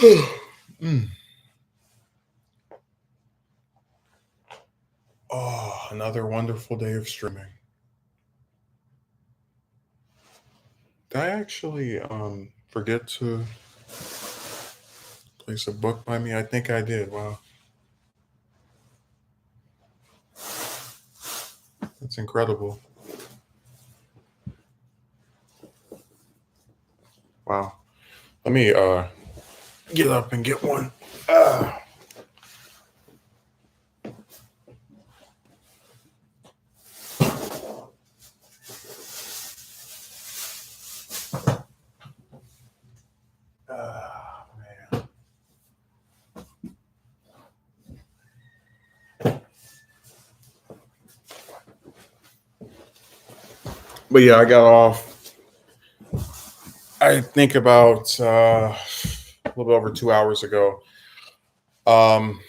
Mm. Oh, another wonderful day of streaming. Did I actually forget to place a book by me? I think I did. Wow, that's incredible. Wow. Let me get up and get one. Ah. Man. But yeah, I got off. I think about a little bit over 2 hours ago. Um,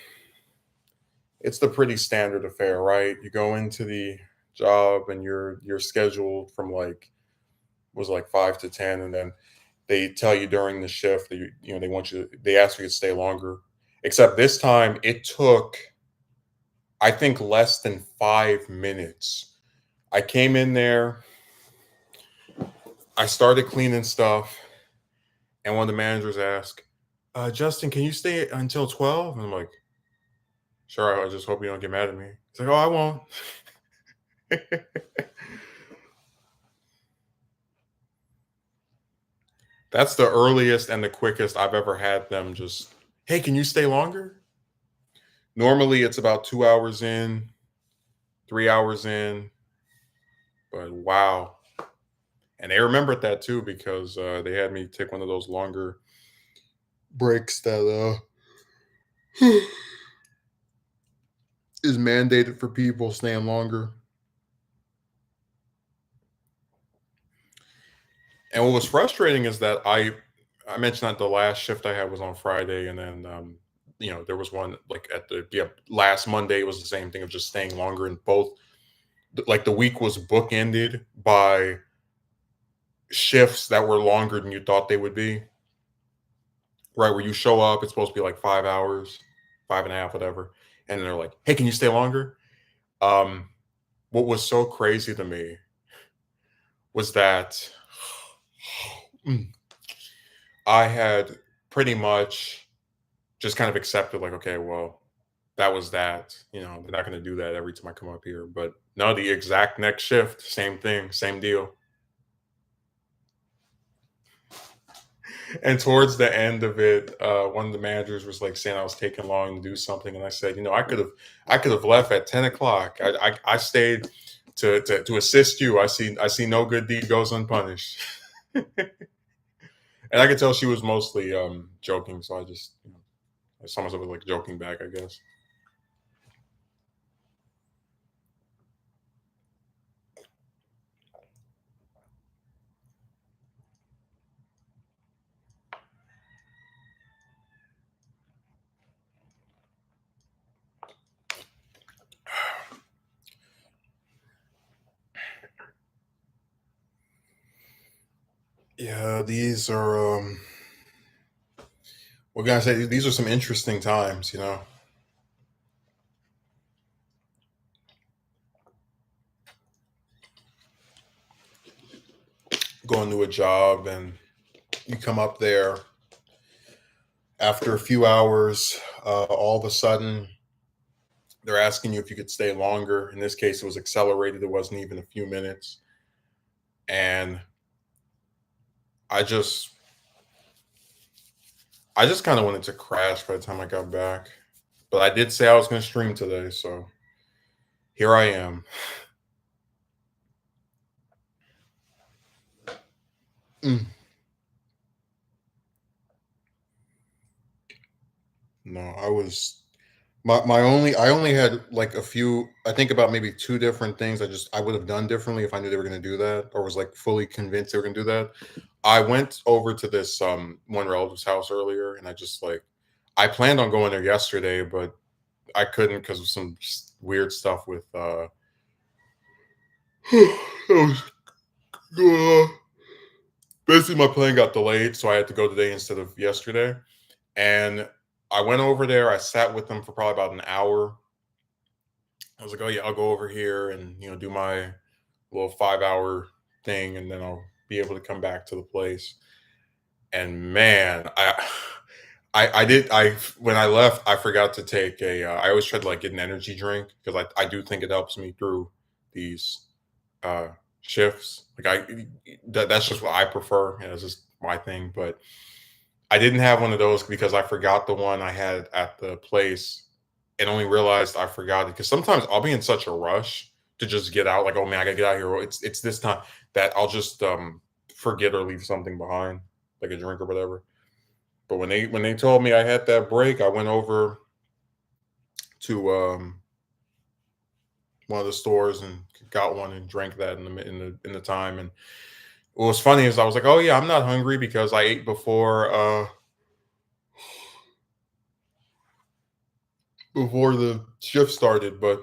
it's the pretty standard affair, right? You go into the job and you're scheduled from like was like 5 to 10, and then they tell you during the shift that they want you they ask you to stay longer. Except this time it took I think less than 5 minutes. I came in there, I started cleaning stuff, and one of the managers asked, Justin, can you stay until 12? And I'm like, sure, I just hope you don't get mad at me. He's like, oh, I won't. That's the earliest and the quickest I've ever had them just, hey, can you stay longer? Normally it's about 2 hours in, 3 hours in, but wow. And they remembered that too because they had me take one of those longer breaks that is mandated for people staying longer. And what was frustrating is that I mentioned that the last shift I had was on Friday, and then there was one like at the last Monday was the same thing of just staying longer, and both like the week was bookended by shifts that were longer than you thought they would be. Right, where you show up, it's supposed to be like 5 hours, five and a half, whatever, and they're like, "Hey, can you stay longer?" Um, what was so crazy to me was that mm, I had pretty much just kind of accepted, like, okay, well, that was that. They're not going to do that every time I come up here. But no, the exact next shift, same thing, same deal. And towards the end of it, one of the managers was like saying I was taking long to do something, and I said, I could have left at 10 o'clock. I stayed to assist you. I see no good deed goes unpunished. And I could tell she was mostly joking, so I just I saw myself as like joking back, I guess. Yeah, these are what can I say? These are some interesting times. Going to a job and you come up there after a few hours, all of a sudden they're asking you if you could stay longer. In this case, it was accelerated. It wasn't even a few minutes. And I just I just kind of wanted to crash by the time I got back. But I did say I was going to stream today, so here I am. Mm. No, I only had like a few, I think about maybe two different things I would have done differently if I knew they were going to do that, or was like fully convinced they were going to do that. I went over to this one relative's house earlier, and I planned on going there yesterday, but I couldn't because of some weird stuff with basically my plane got delayed, so I had to go today instead of yesterday. And I went over there. I sat with them for probably about an hour. I was like, "Oh yeah, I'll go over here and do my little 5 hour thing, and then I'll be able to come back to the place." And man, I did I when I left, I forgot to take a. I always try to like get an energy drink because I do think it helps me through these uh shifts. Like that's just what I prefer. It's just my thing. But I didn't have one of those because I forgot the one I had at the place and only realized I forgot it because sometimes I'll be in such a rush to just get out, like, oh man, I gotta get out of here. Or it's this time that I'll just forget or leave something behind, like a drink or whatever. But when they told me I had that break, I went over to one of the stores and got one and drank that in the time. And what was funny is I was like, oh yeah, I'm not hungry because I ate before the shift started. But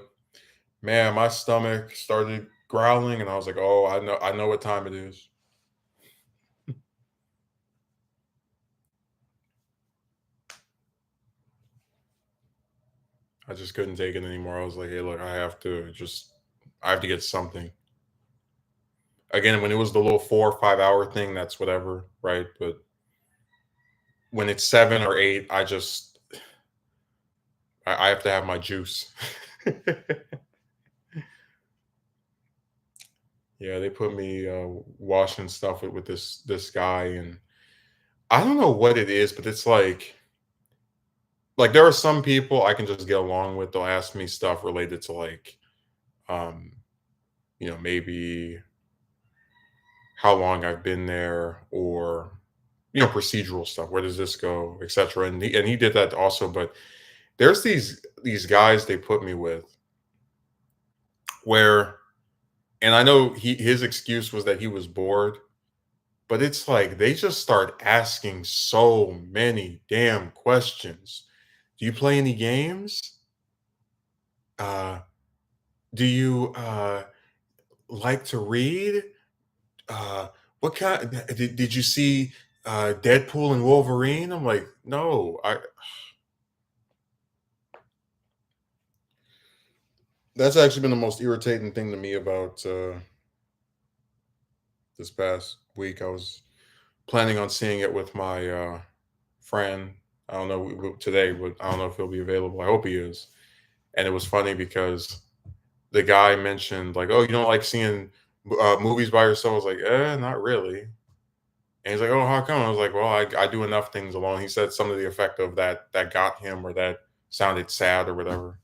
man, my stomach started growling, and I was like, oh, I know what time it is. I just couldn't take it anymore. I was like, hey, look, I have to get something. Again, when it was the little 4 or 5 hour thing, that's whatever, right? But when it's 7 or 8, I have to have my juice. Yeah, they put me washing stuff with this guy, and I don't know what it is, but it's like there are some people I can just get along with. They'll ask me stuff related to like um, maybe how long I've been there, or procedural stuff. Where does this go, etc. And he did that also, but there's these guys they put me with where, and I know his excuse was that he was bored, but it's like they just start asking so many damn questions. Do you play any games? Uh, do you like to read? Uh, what kind? Did you see Deadpool and Wolverine? I'm like, no. That's actually been the most irritating thing to me about this past week. I was planning on seeing it with my friend. I don't know today, but I don't know if he'll be available. I hope he is. And it was funny because the guy mentioned like, "Oh, you don't like seeing movies by yourself?" I was like, not really." And he's like, "Oh, how come?" I was like, "Well, I do enough things alone." He said something to the effect of that got him, or that sounded sad or whatever.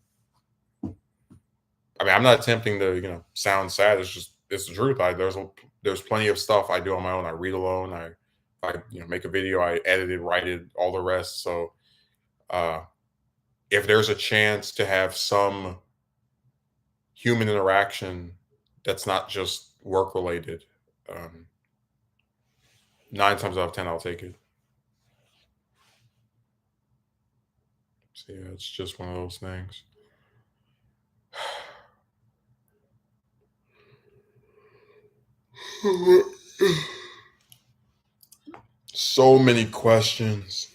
I mean, I'm not attempting to sound sad. It's the truth. There's plenty of stuff I do on my own. I read alone. I make a video. I edit it, write it, all the rest. So uh, if there's a chance to have some human interaction that's not just work related, um, 9 times out of 10 I'll take it. So yeah, it's just one of those things. So many questions.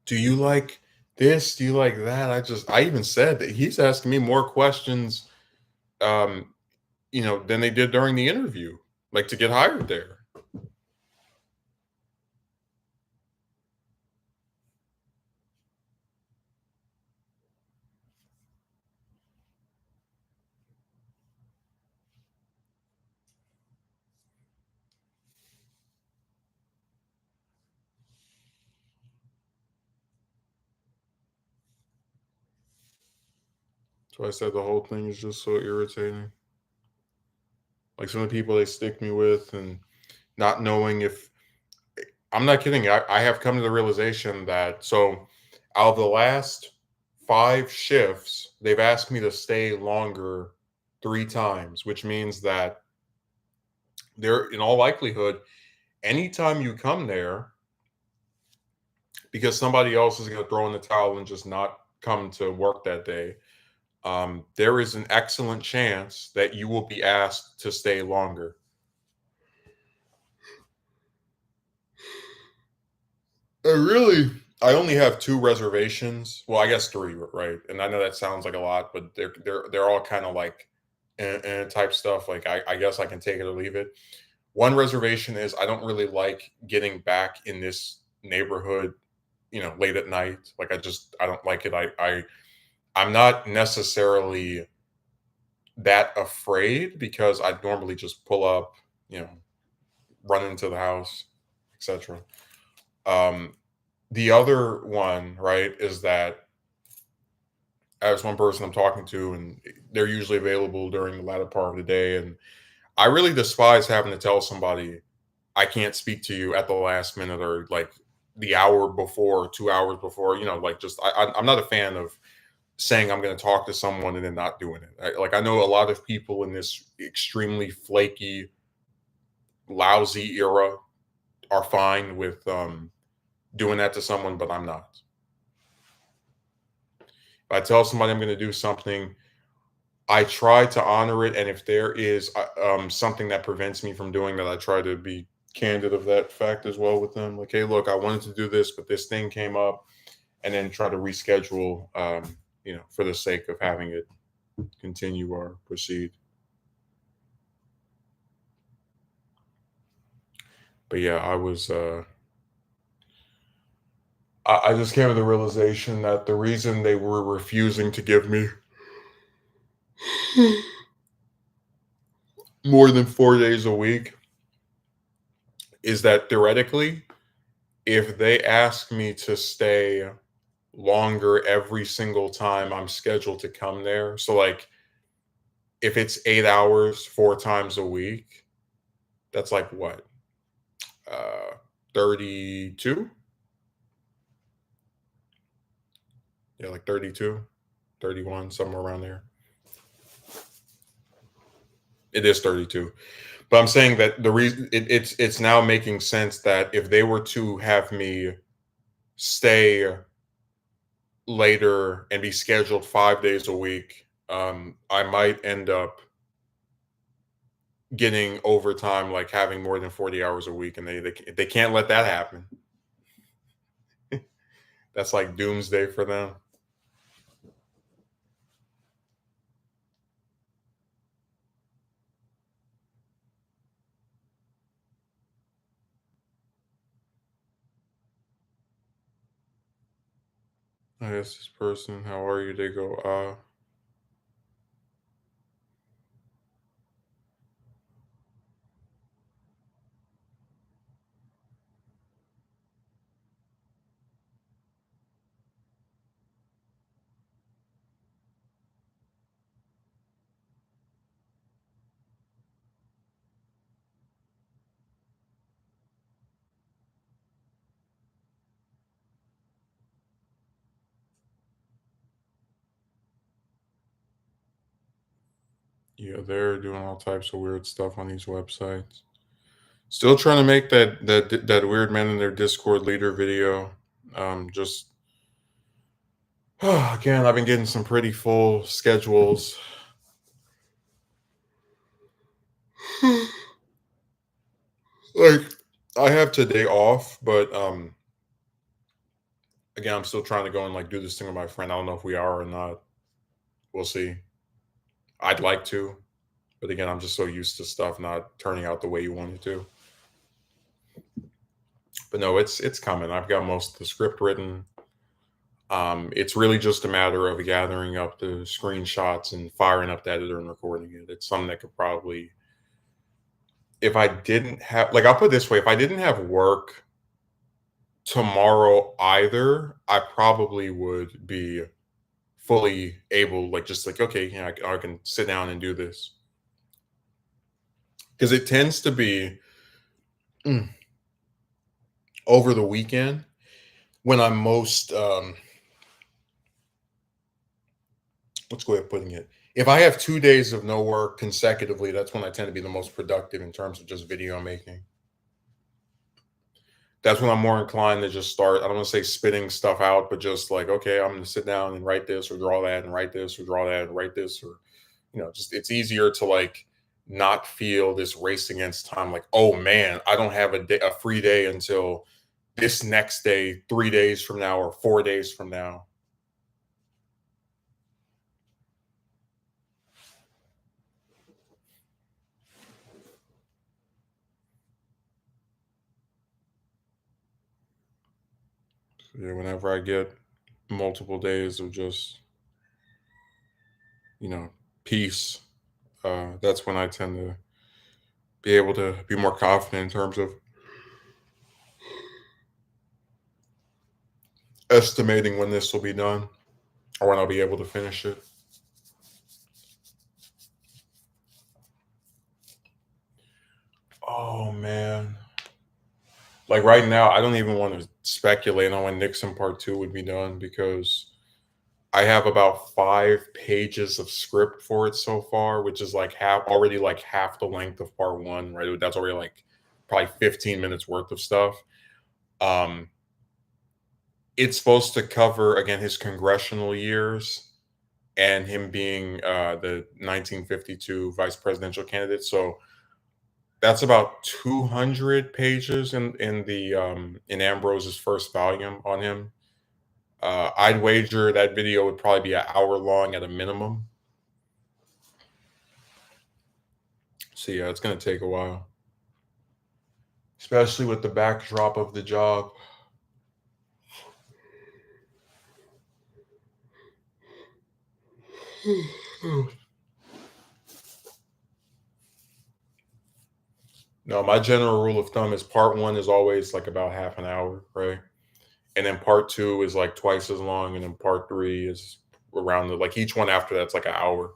Do you like this? Do you like that? I even said that he's asking me more questions, um, than they did during the interview, like to get hired there. So I said the whole thing is just so irritating. Like some of the people they stick me with, and not knowing if I'm not kidding. I have come to the realization that so out of the last 5 shifts, they've asked me to stay longer 3 times, which means that they're in all likelihood, anytime you come there, because somebody else is going to throw in the towel and just not come to work that day, there is an excellent chance that you will be asked to stay longer. I only have 2 reservations. Well, I guess 3, right? And I know that sounds like a lot, but they're all kinda like type stuff. Like, I guess I can take it or leave it. One reservation is I don't really like getting back in this neighborhood, late at night. Like, I don't like it. I'm not necessarily that afraid because I normally just pull up, you know, run into the house, etc. Um, the other one, right, is that as one person I'm talking to, and they're usually available during the latter part of the day, and I really despise having to tell somebody I can't speak to you at the last minute or like the hour before, 2 hours before. Like just I'm not a fan of saying I'm going to talk to someone and then not doing it. I know a lot of people in this extremely flaky, lousy era are fine with doing that to someone, but I'm not. If I tell somebody I'm going to do something, I try to honor it, and if there is something that prevents me from doing that, I try to be candid of that fact as well with them. Like, hey, look, I wanted to do this, but this thing came up, and then try to reschedule, for the sake of having it continue or proceed. But yeah, I just came to the realization that the reason they were refusing to give me more than 4 days a week is that theoretically, if they ask me to stay longer every single time I'm scheduled to come there, so like if it's 8 hours 4 times a week, that's like what? 32? Yeah, like 32, 31, somewhere around there. It is 32. But I'm saying that the reason it's now making sense that if they were to have me stay later and be scheduled 5 days a week, I might end up getting overtime, like having more than 40 hours a week, and they can't let that happen. That's like doomsday for them. I asked this person, "How are you?" They go, yeah, they're doing all types of weird stuff on these websites. Still trying to make that weird man in their Discord leader video. Just again, I've been getting some pretty full schedules. Like, I have today off, but again, I'm still trying to go and like do this thing with my friend. I don't know if we are or not. We'll see. I'd like to, but again, I'm just so used to stuff not turning out the way you want it to. But no, it's coming. I've got most of the script written. It's really just a matter of gathering up the screenshots and firing up the editor and recording it. It's something that could probably, if I didn't have, like, I'll put it this way, if I didn't have work tomorrow either, I probably would be fully able, like, just like, okay, I can sit down and do this. Because it tends to be mm, over the weekend when I'm most, what's the way of putting it? If I have 2 days of no work consecutively, that's when I tend to be the most productive in terms of just video making. That's when I'm more inclined to just start, I don't want to say spitting stuff out, but just like, okay, I'm going to sit down and write this or draw that and write this or draw that and write this, or, just it's easier to like not feel this race against time. Like, oh man, I don't have a free day until this next day, 3 days from now, or 4 days from now. Yeah, whenever I get multiple days of just, you know, peace, that's when I tend to be able to be more confident in terms of estimating when this will be done or when I'll be able to finish it. Oh man. Like right now, I don't even want to speculate on when Nixon Part Two would be done because I have about 5 pages of script for it so far, which is like half the length of Part One, right? That's already like probably 15 minutes worth of stuff. Um, it's supposed to cover again his congressional years and him being the 1952 vice presidential candidate. So that's about 200 pages in Ambrose's first volume on him. I'd wager that video would probably be an hour long at a minimum. So yeah, it's gonna take a while, especially with the backdrop of the job. No, my general rule of thumb is part one is always like about half an hour, right? And then part two is like twice as long, and then part three is around the like each one after that's like an hour.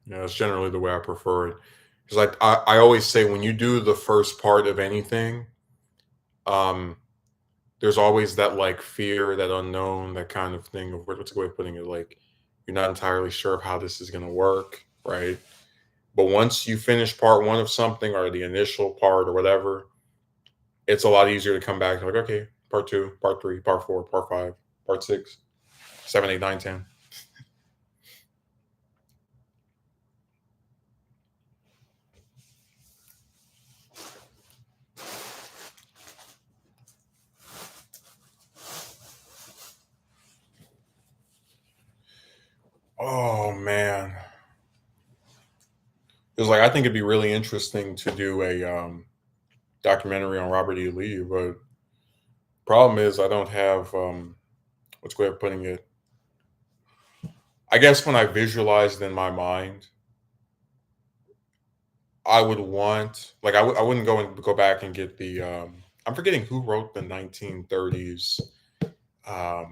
Yeah, that's generally the way I prefer it. Because like I always say when you do the first part of anything, um, there's always that like fear, that unknown, that kind of thing of what's a good way of putting it, like you're not entirely sure of how this is gonna work, right? But once you finish part one of something or the initial part or whatever, it's a lot easier to come back and like, okay, part two, part three, part four, part five, part six, seven, eight, nine, 10. Oh man. It was like I think it'd be really interesting to do a documentary on Robert E. Lee, but problem is I don't have what's the way of putting it? I guess when I visualized in my mind, I would want like I wouldn't go back and get the I'm forgetting who wrote the 1930s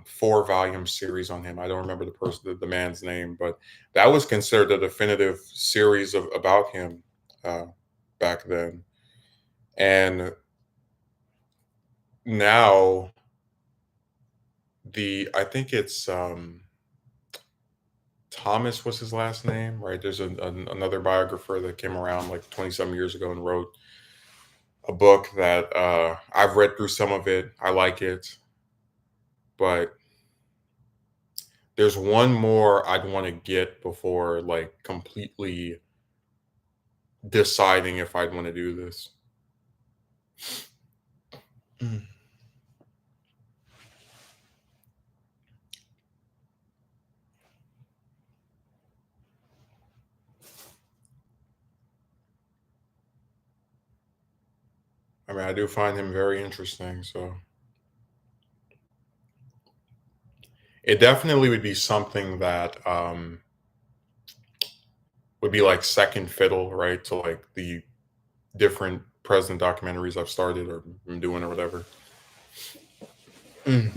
4 volume series on him. I don't remember the man's name, but that was considered a definitive series of about him uh, back then. And now the I think it's Thomas was his last name, right? There's another biographer that came around like 20 some years ago and wrote a book that I've read through some of it. I like it, but there's one more I'd want to get before like completely deciding if I'd want to do this. Mm. I mean, I do find him very interesting, so it definitely would be something that would be like second fiddle, right, to like the different president documentaries I've started or been doing or whatever. Mm.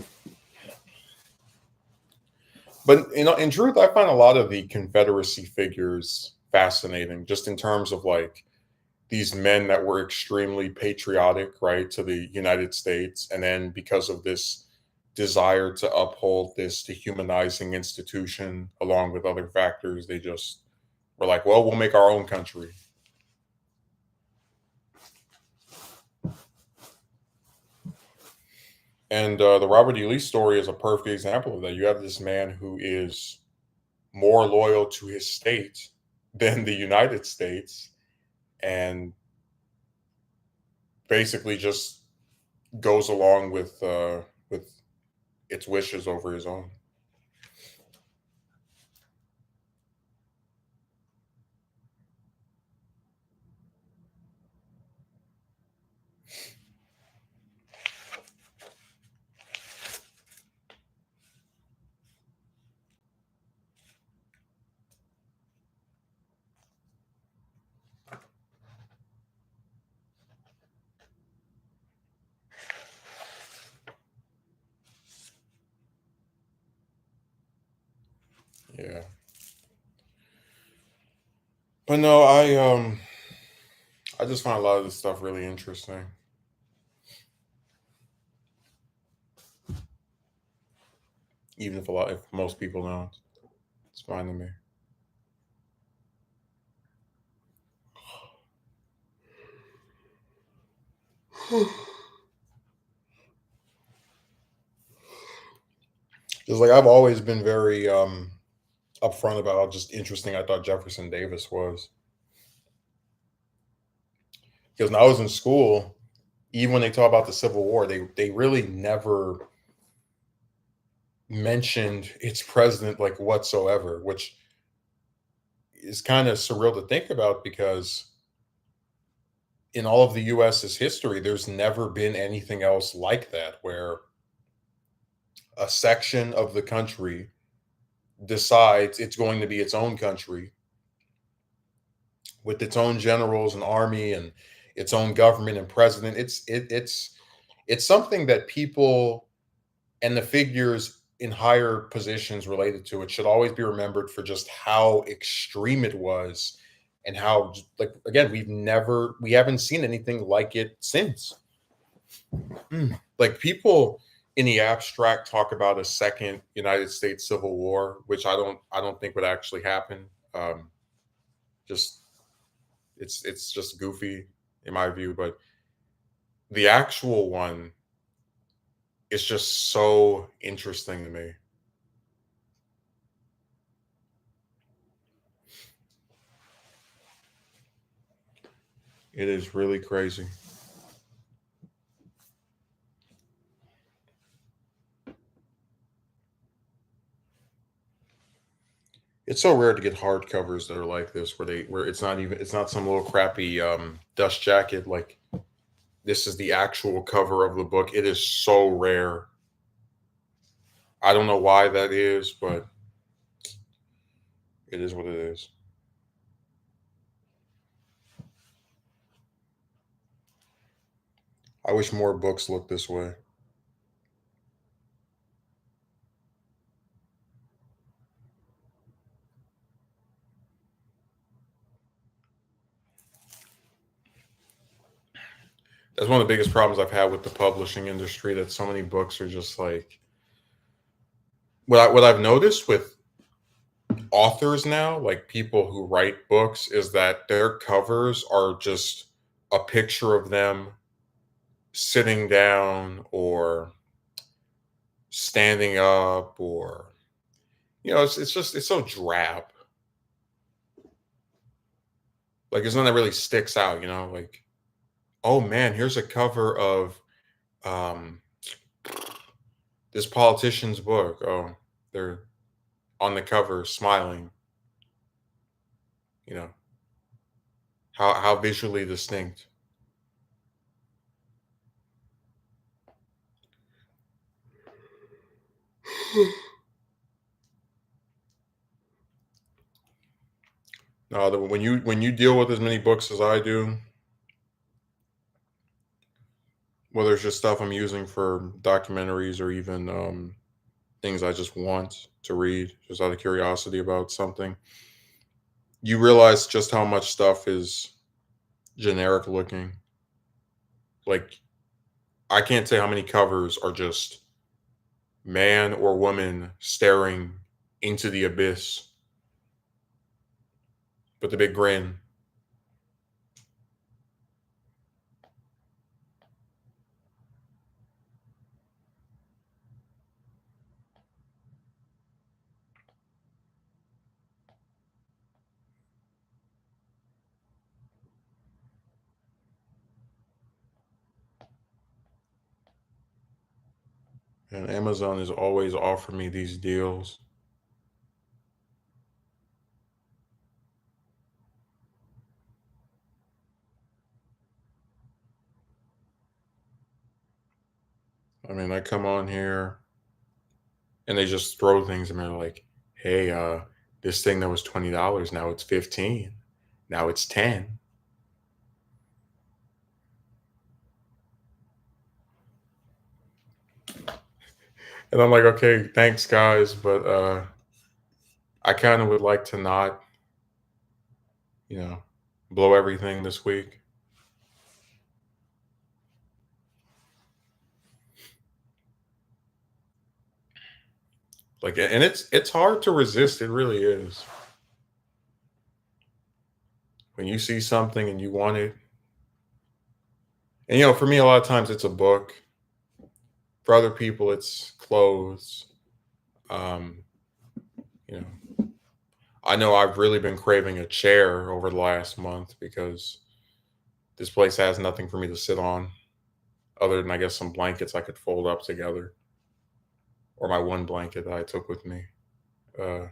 But you know, in truth, I find a lot of the Confederacy figures fascinating, just in terms of like these men that were extremely patriotic, right, to the United States, and then because of this desire to uphold this dehumanizing institution, along with other factors, they just were like, "Well, we'll make our own country." And the Robert E. Lee story is a perfect example of that. You have this man who is more loyal to his state than the United States, and basically just goes along with its wishes over his own. Yeah, but no, I just find a lot of this stuff really interesting, even if most people don't. It's fine to me. Just like I've always been very upfront about how just interesting I thought Jefferson Davis was. Because when I was in school, even when they talk about the Civil War, they really never mentioned its president like whatsoever, which is kind of surreal to think about because in all of the US's history, there's never been anything else like that where a section of the country decides it's going to be its own country with its own generals and army and its own government and president. It's something that people and the figures in higher positions related to it should always be remembered for just how extreme it was and how like again we haven't seen anything like it since. Like people in the abstract talk about a second United States Civil War, which I don't think would actually happen. Just it's just goofy in my view, but the actual one is just so interesting to me. It is really crazy. It's so rare to get hardcovers that are like this, where it's not some little crappy dust jacket. Like this is the actual cover of the book. It is so rare. I don't know why that is, but it is what it is. I wish more books looked this way. That's one of the biggest problems I've had with the publishing industry. That so many books are just like what I've noticed with authors now, like people who write books, is that their covers are just a picture of them sitting down or standing up or it's just it's so drab. Like there's none that really sticks out, like, oh man, here's a cover of um this politician's book. Oh, they're on the cover smiling, you know. How visually distinct. No, when you deal with as many books as I do, whether it's just stuff I'm using for documentaries or even things I just want to read just out of curiosity about something, you realize just how much stuff is generic looking. Like I can't say how many covers are just man or woman staring into the abyss with a big grin. And Amazon is always offering me these deals. I mean, I come on here and they just throw things and they're like, "Hey, this thing that was $20 now it's 15. Now it's 10." And I'm like, "Okay, thanks guys, but I kind of would like to not, you know, blow everything this week." Like, and it's hard to resist. It really is. When you see something and you want it, and for me, a lot of times it's a book. For other people, it's clothes. Um, you know, I know I've really been craving a chair over the last month because this place has nothing for me to sit on other than I guess some blankets I could fold up together or my one blanket that I took with me. Uh,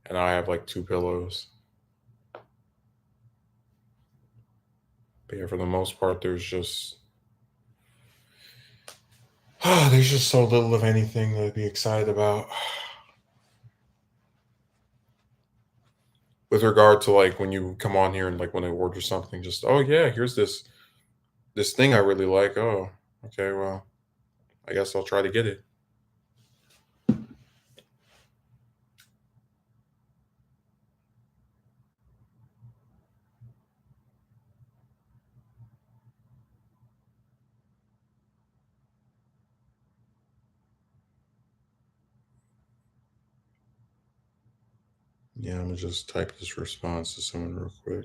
and I have like two pillows. But yeah, for the most part, there's just so little of anything to be excited about. With regard to like when you come on here and like when I order something, just oh yeah, here's this thing I really like. Oh, okay, well, I guess I'll try to get it. Yeah, I'm gonna just type this response to someone real quick.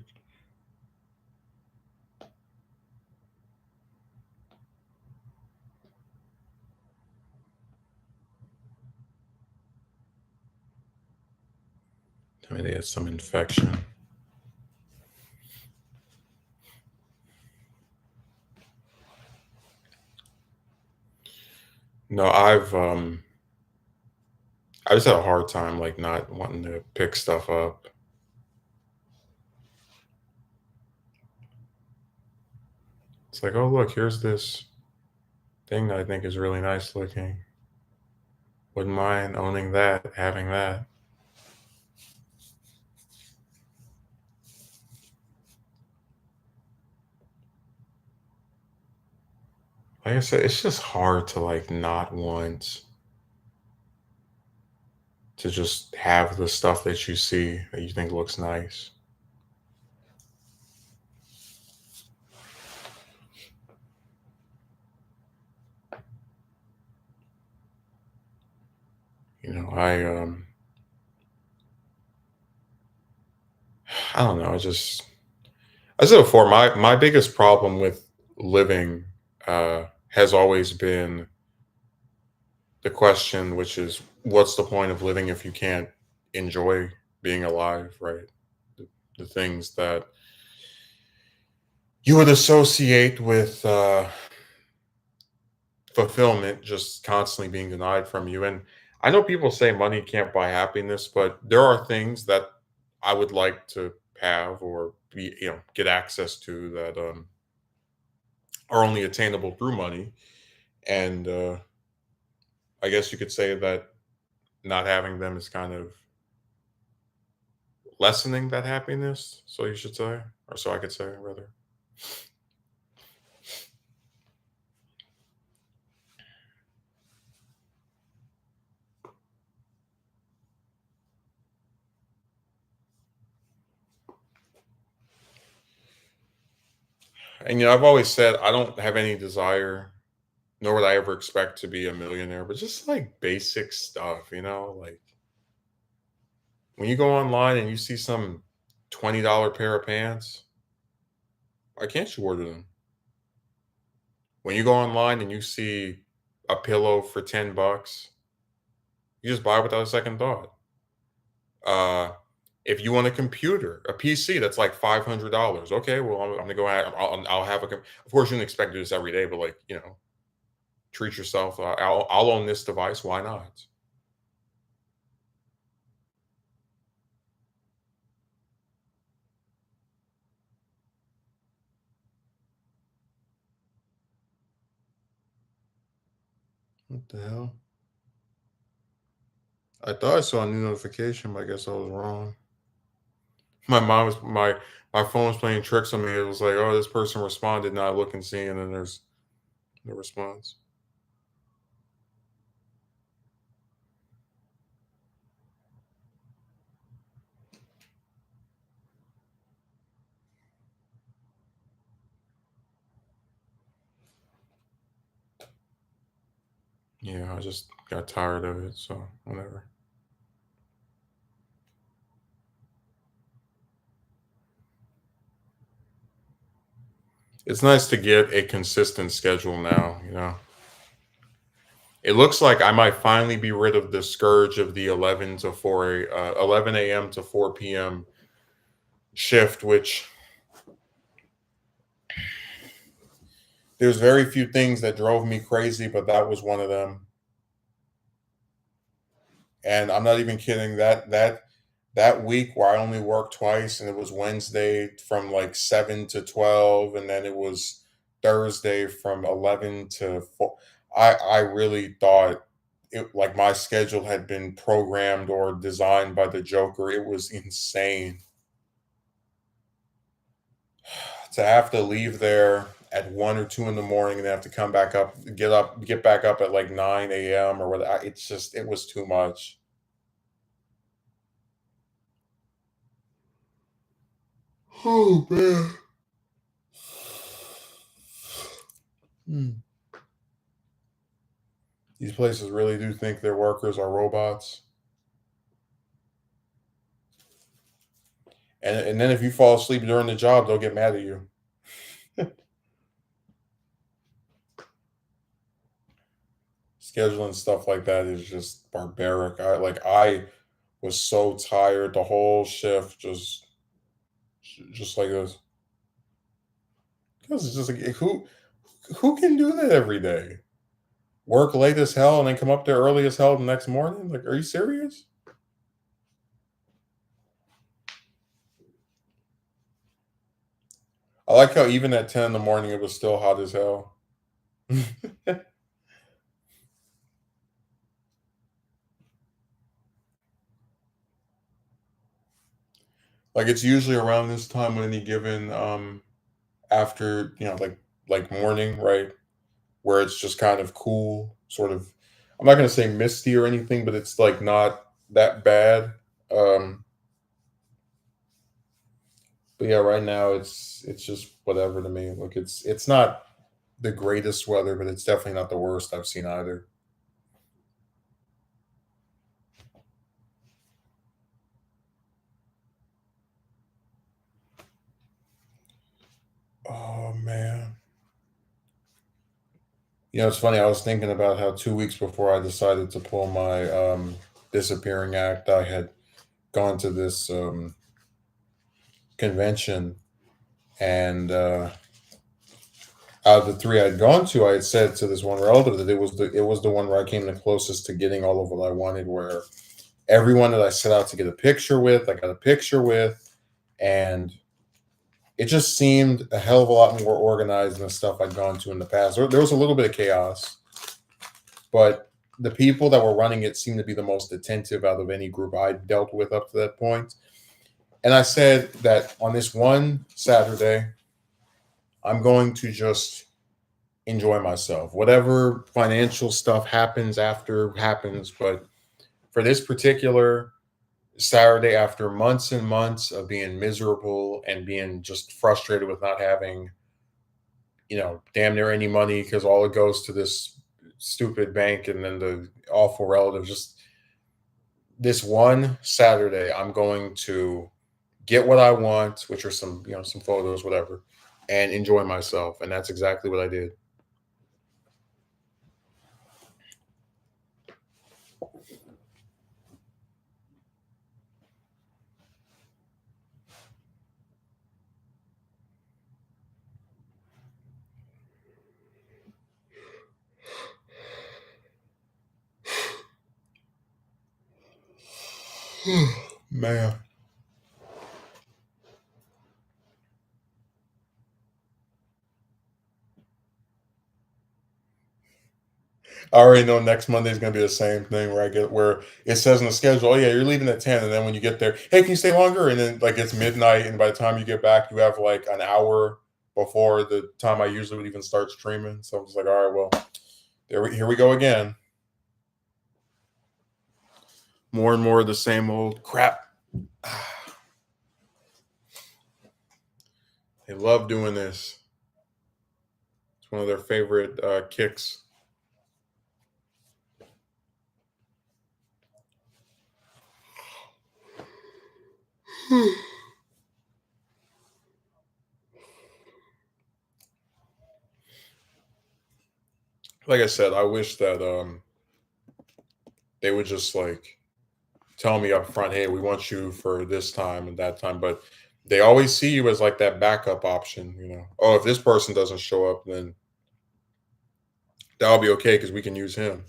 Tell me they had some infection. No, I just had a hard time like not wanting to pick stuff up. It's like, oh look, here's this thing that I think is really nice looking. Wouldn't mind owning that, having that. Like I said, it's just hard to like not want to just have the stuff that you see that you think looks nice. You know, I don't know, I said before, my biggest problem with living has always been the question, which is what's the point of living if you can't enjoy being alive, right? The things that you would associate with fulfillment just constantly being denied from you. And I know people say money can't buy happiness, but there are things that I would like to have or be, get access to that are only attainable through money. And I guess you could say that not having them is kind of lessening that happiness. So you should say, or so I could say, rather. And I've always said I don't have any desire, nor would I ever expect to be a millionaire, but just like basic stuff, like when you go online and you see some $20 pair of pants, why can't you order them? When you go online and you see a pillow for $10, you just buy it without a second thought. Uh, if you want a computer, a PC that's like $500, okay, well, I'm gonna go ahead. I'll have a. Of course, you don't expect to do this every day, but like treat yourself. I'll own this device. Why not? What the hell? I thought I saw a new notification, but I guess I was wrong. My phone was playing tricks on me. It was like, oh, this person responded. Now I look and see, and then there's no response. Yeah, I just got tired of it. So whatever. It's nice to get a consistent schedule now. It looks like I might finally be rid of the scourge of the 11 a.m. to 4 p.m. shift, which there's very few things that drove me crazy, but that was one of them. And I'm not even kidding. That week where I only worked twice, and it was Wednesday from like 7 to 12, and then it was Thursday from 11 to 4. I really thought it like my schedule had been programmed or designed by the Joker. It was insane to have to leave there at 1 or 2 in the morning and have to get back up at like 9 a.m. or whatever. It's just it was too much. Oh man. Hmm. These places really do think their workers are robots. And then if you fall asleep during the job, they'll get mad at you. Scheduling stuff like that is just barbaric. I was so tired the whole shift, just like this. Because it's just like who can do that every day? Work late as hell and then come up there early as hell the next morning? Like, are you serious? I like how even at 10 in the morning it was still hot as hell. Like it's usually around this time on any given after, like morning, right? Where it's just kind of cool, sort of I'm not gonna say misty or anything, but it's like not that bad. Um but yeah, right now it's just whatever to me. Look, it's not the greatest weather, but it's definitely not the worst I've seen either. Oh man. It's funny. I was thinking about how 2 weeks before I decided to pull my disappearing act, I had gone to this convention, and out of the three I'd gone to, I had said to this one relative that it was the one where I came the closest to getting all of what I wanted. Where everyone that I set out to get a picture with, I got a picture with, and it just seemed a hell of a lot more organized than the stuff I'd gone to in the past. There was a little bit of chaos, but the people that were running it seemed to be the most attentive out of any group I'd dealt with up to that point. And I said that on this one Saturday, I'm going to just enjoy myself. Whatever financial stuff happens after happens, but for this particular Saturday, after months and months of being miserable and being just frustrated with not having, damn near any money because all it goes to this stupid bank and then the awful relative, just this one Saturday, I'm going to get what I want, which are some photos, whatever, and enjoy myself. And that's exactly what I did. Man. I already know next Monday is gonna be the same thing where I get where it says in the schedule, oh yeah, you're leaving at 10, and then when you get there, hey, can you stay longer? And then like it's midnight, and by the time you get back, you have like an hour before the time I usually would even start streaming. So I'm just like, all right, well, here we go again. More and more of the same old crap. They love doing this. It's one of their favorite kicks. Like I said, I wish that they would just like tell me up front, hey, we want you for this time and that time. But they always see you as like that backup option, you know. Oh, if this person doesn't show up, then that'll be okay because we can use him.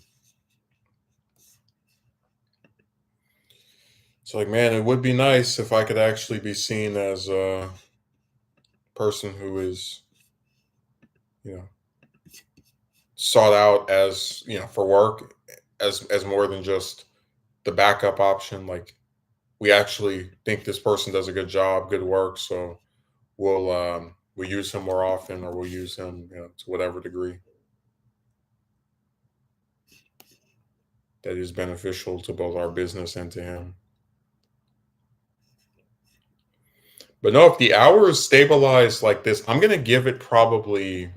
It's like, man, it would be nice if I could actually be seen as a person who is, you know, sought out as, you know, for work as more than just the backup option. Like we actually think this person does a good job, good work, so we'll use him more often, or we'll use him, you know, to whatever degree that is beneficial to both our business and to him. But no, if the hours stabilize like this, I'm gonna give it probably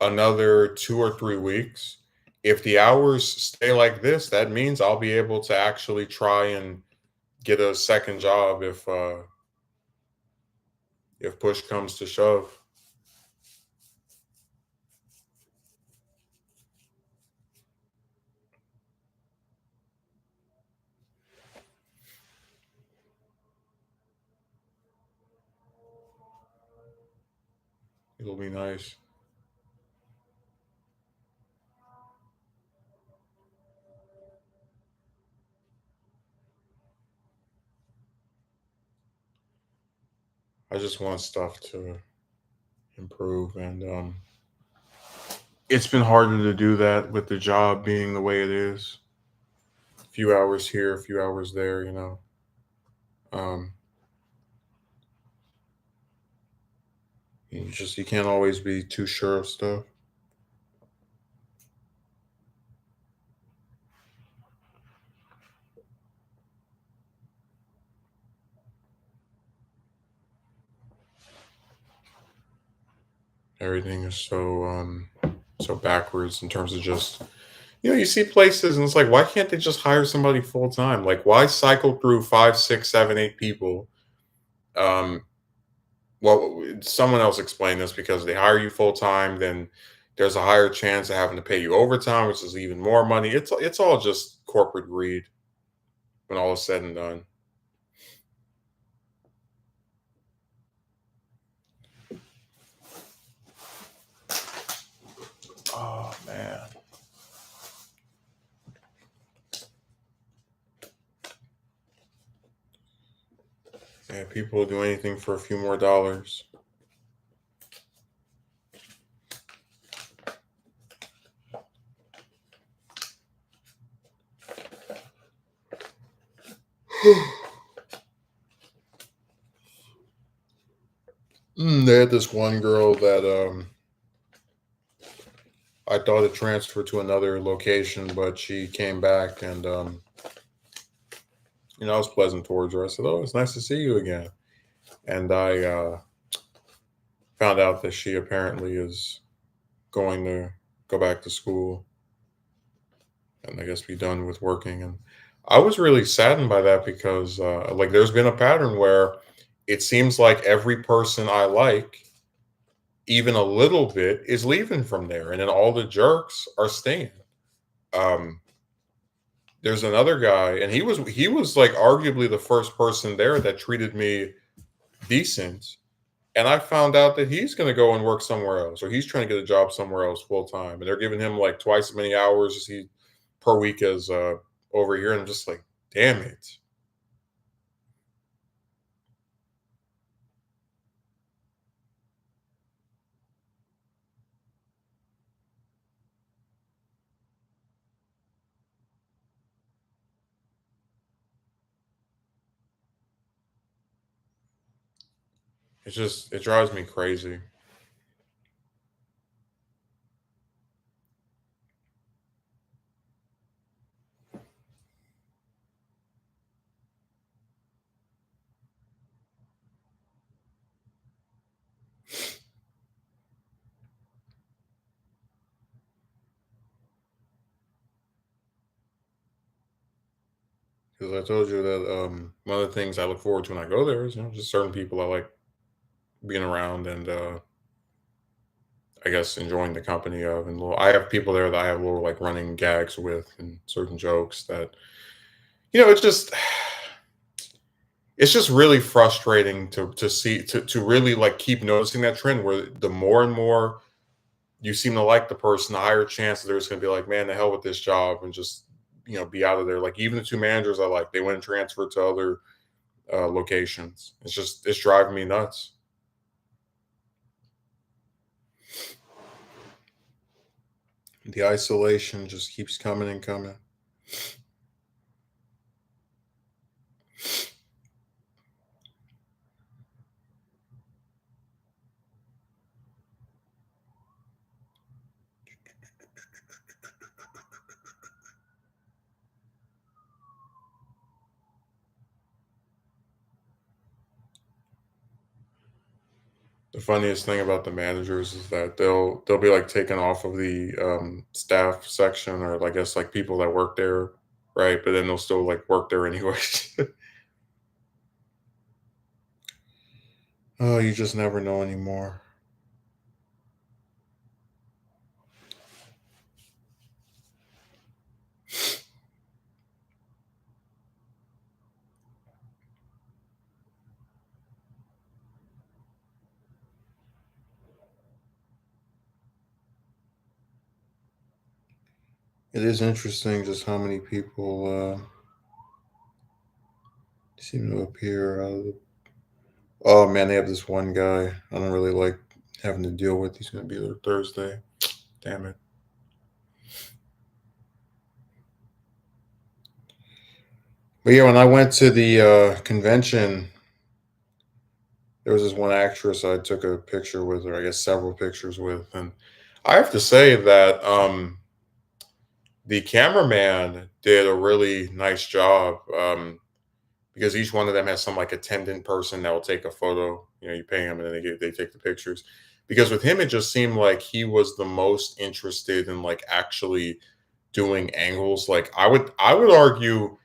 another 2 or 3 weeks. If the hours stay like this, that means I'll be able to actually try and get a second job if push comes to shove. It'll be nice. I just want stuff to improve, and it's been harder to do that with the job being the way it is. A few hours here, a few hours there, you know. Um, you can't always be too sure of stuff. Everything is so backwards in terms of just, you know, you see places and it's like, why can't they just hire somebody full time? Like, why cycle through five, six, seven, eight people? Um, well, someone else explained this, because they hire you full time, then there's a higher chance of having to pay you overtime, which is even more money. It's all just corporate greed when all is said and done. Oh man. Yeah, people will do anything for a few more dollars. They had this one girl that I thought had transferred to another location, but she came back, and you know, I was pleasant towards her. I said, "Oh, it's nice to see you again." And I found out that she apparently is going to go back to school and I guess be done with working. And I was really saddened by that because, like, there's been a pattern where it seems like every person I like, even a little bit, is leaving from there, and then all the jerks are staying. Um, there's another guy, and he was like arguably the first person there that treated me decent. And I found out that he's going to go and work somewhere else, or he's trying to get a job somewhere else full time, and they're giving him like twice as many hours as he per week as over here. And I'm just like, damn it. It drives me crazy. Because I told you that one of the things I look forward to when I go there is, just certain people I like being around and I guess enjoying the company of. And I have people there that I have little like running gags with and certain jokes that, it's just it's just really frustrating to see to really like keep noticing that trend where the more and more you seem to like the person, the higher chance that there's going to be like, man, the hell with this job and just be out of there. Like even the two managers I like, they went and transferred to other locations. It's driving me nuts. The isolation just keeps coming and coming. The funniest thing about the managers is that they'll be like taken off of the staff section or I guess like people that work there, right? But then they'll still like work there anyways. Oh, you just never know anymore. It is interesting just how many people seem to appear out of the. Oh man, they have this one guy I don't really like having to deal with. He's going to be there Thursday. Damn it. But yeah, when I went to the convention, there was this one actress I took a picture with, or I guess several pictures with, and I have to say that the cameraman did a really nice job because each one of them has some like attendant person that will take a photo. You pay them and then they take the pictures. Because with him, it just seemed like he was the most interested in like actually doing angles. Like I would argue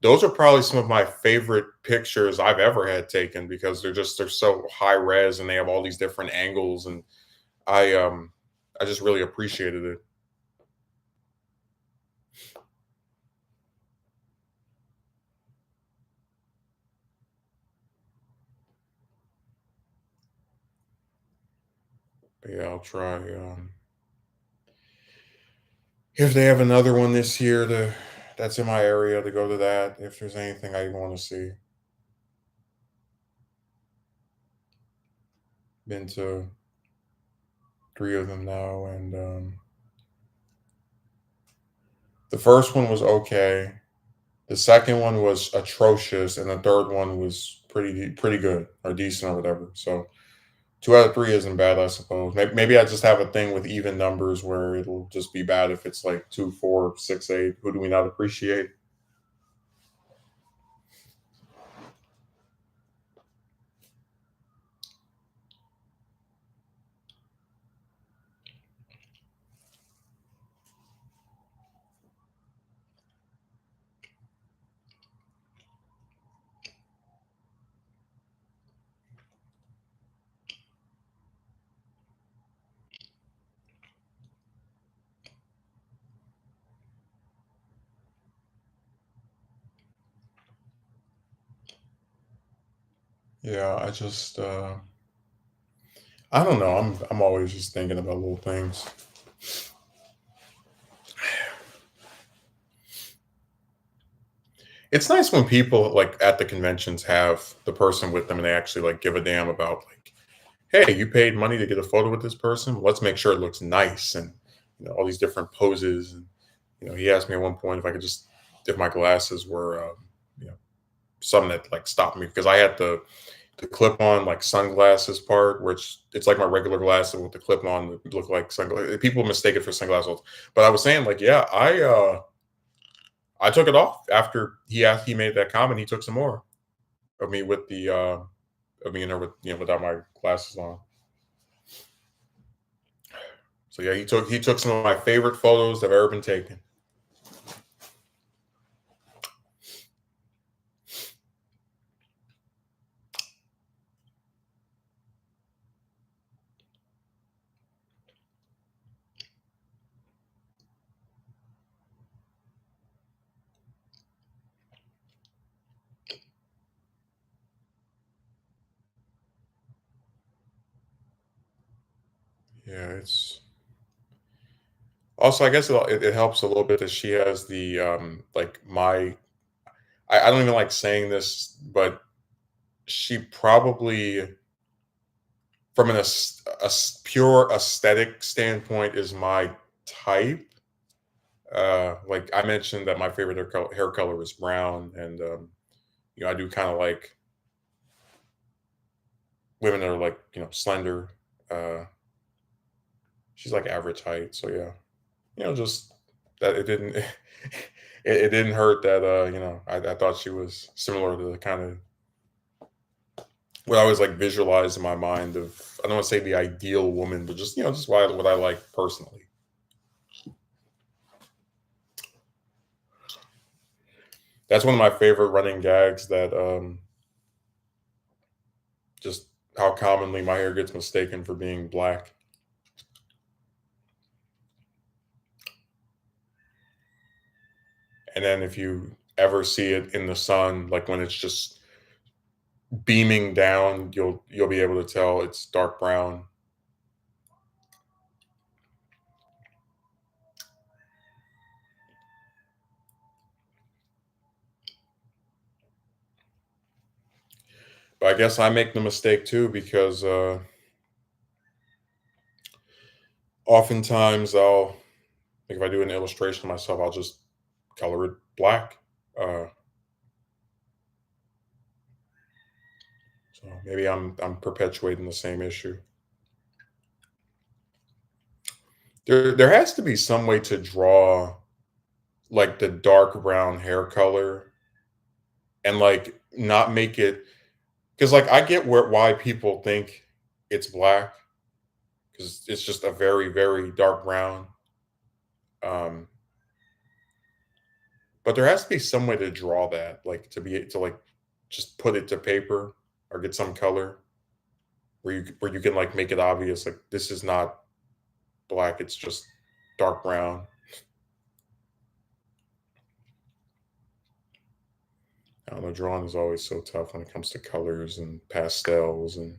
those are probably some of my favorite pictures I've ever had taken because they're so high res and they have all these different angles and I just really appreciated it. But yeah, I'll try if they have another one this year to that's in my area to go to that if there's anything I want to see. Been to three of them now and the first one was okay. The second one was atrocious, and the third one was pretty good or decent or whatever. So 2 out of 3 isn't bad, I suppose. Maybe I just have a thing with even numbers where it'll just be bad if it's like 2, 4, 6, 8. Who do we not appreciate? Yeah, I don't know. I'm always just thinking about little things. it's nice when people like at the conventions have the person with them and they actually like give a damn about like, hey, you paid money to get a photo with this person. Let's make sure it looks nice and all these different poses. And he asked me at one point if I could just if my glasses were you know something that like stopped me because I had the clip on like sunglasses part, which it's like my regular glasses with the clip on that look like sunglasses. People mistake it for sunglasses. But I was saying like, yeah, I took it off after he made that comment. He took some more of me with the of me and her with without my glasses on. So yeah, he took some of my favorite photos that have ever been taken. Yeah, it's also I guess it helps a little bit that she has the like my I don't even like saying this, but she probably from pure aesthetic standpoint is my type. Like I mentioned that my favorite hair color is brown, and I do kind of like women that are like slender. Uh, she's like average height, so yeah, just that it didn't it didn't hurt that I thought she was similar to the kind of what I always like visualize in my mind of I don't want to say the ideal woman, but just just what I like personally. That's one of my favorite running gags that just how commonly my hair gets mistaken for being black. And then if you ever see it in the sun, like when it's just beaming down, you'll be able to tell it's dark brown. But I guess I make the mistake too because oftentimes like if I do an illustration myself, I'll just color it black. Uh, so maybe I'm perpetuating the same issue. There has to be some way to draw like the dark brown hair color and like not make it because like I get why people think it's black because it's just a very very dark brown. Um, but there has to be some way to draw that, like to like just put it to paper or get some color where you can like make it obvious like this is not black, it's just dark brown. I don't know, drawing is always so tough when it comes to colors and pastels and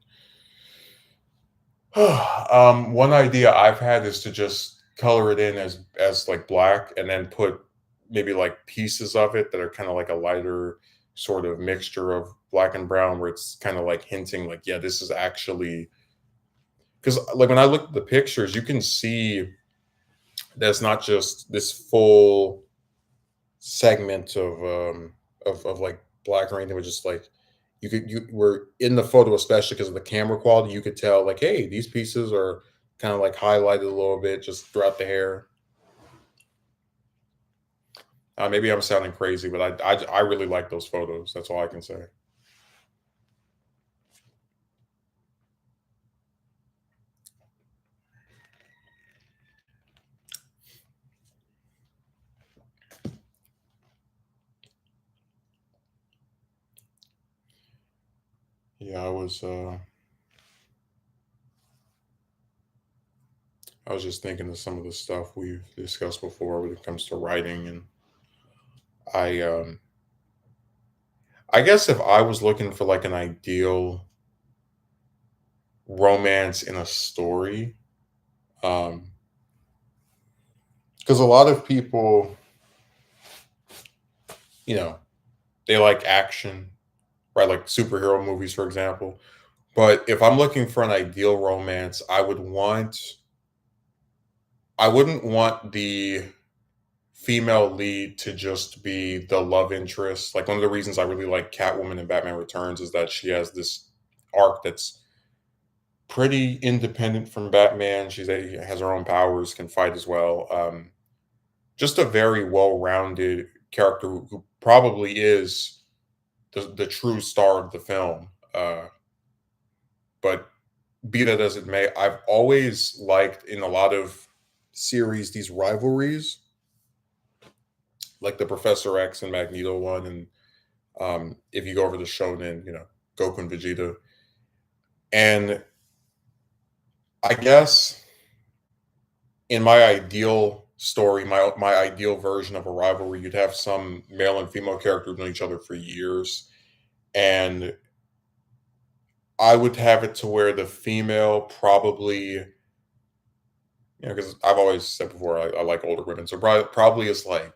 one idea I've had is to just color it in as like black and then put maybe like pieces of it that are kind of like a lighter sort of mixture of black and brown where it's kind of like hinting like yeah this is actually because like when I look at the pictures you can see that's not just this full segment of like black or anything, but just like you were in the photo, especially because of the camera quality, you could tell like, hey, these pieces are kind of like highlighted a little bit just throughout the hair. Maybe I'm sounding crazy, but I really like those photos. That's all I can say. Yeah, I was just thinking of some of the stuff we've discussed before when it comes to writing, and I I guess if I was looking for like an ideal romance in a story, um, because a lot of people, you know, they like action, right? Like superhero movies, for example. But if I'm looking for an ideal romance, I wouldn't want the female lead to just be the love interest. Like one of the reasons I really like Catwoman in Batman Returns is that she has this arc that's pretty independent from Batman. Has her own powers, can fight as well. Just a very well-rounded character who probably is the true star of the film. But be that as it may, I've always liked in a lot of series these rivalries, like the Professor X and Magneto one, and if you go over the Shonen, Goku and Vegeta, and I guess in my ideal story, my ideal version of a rivalry, you'd have some male and female character who've known each other for years, and I would have it to where the female probably, because I've always said before I like older women, so probably is like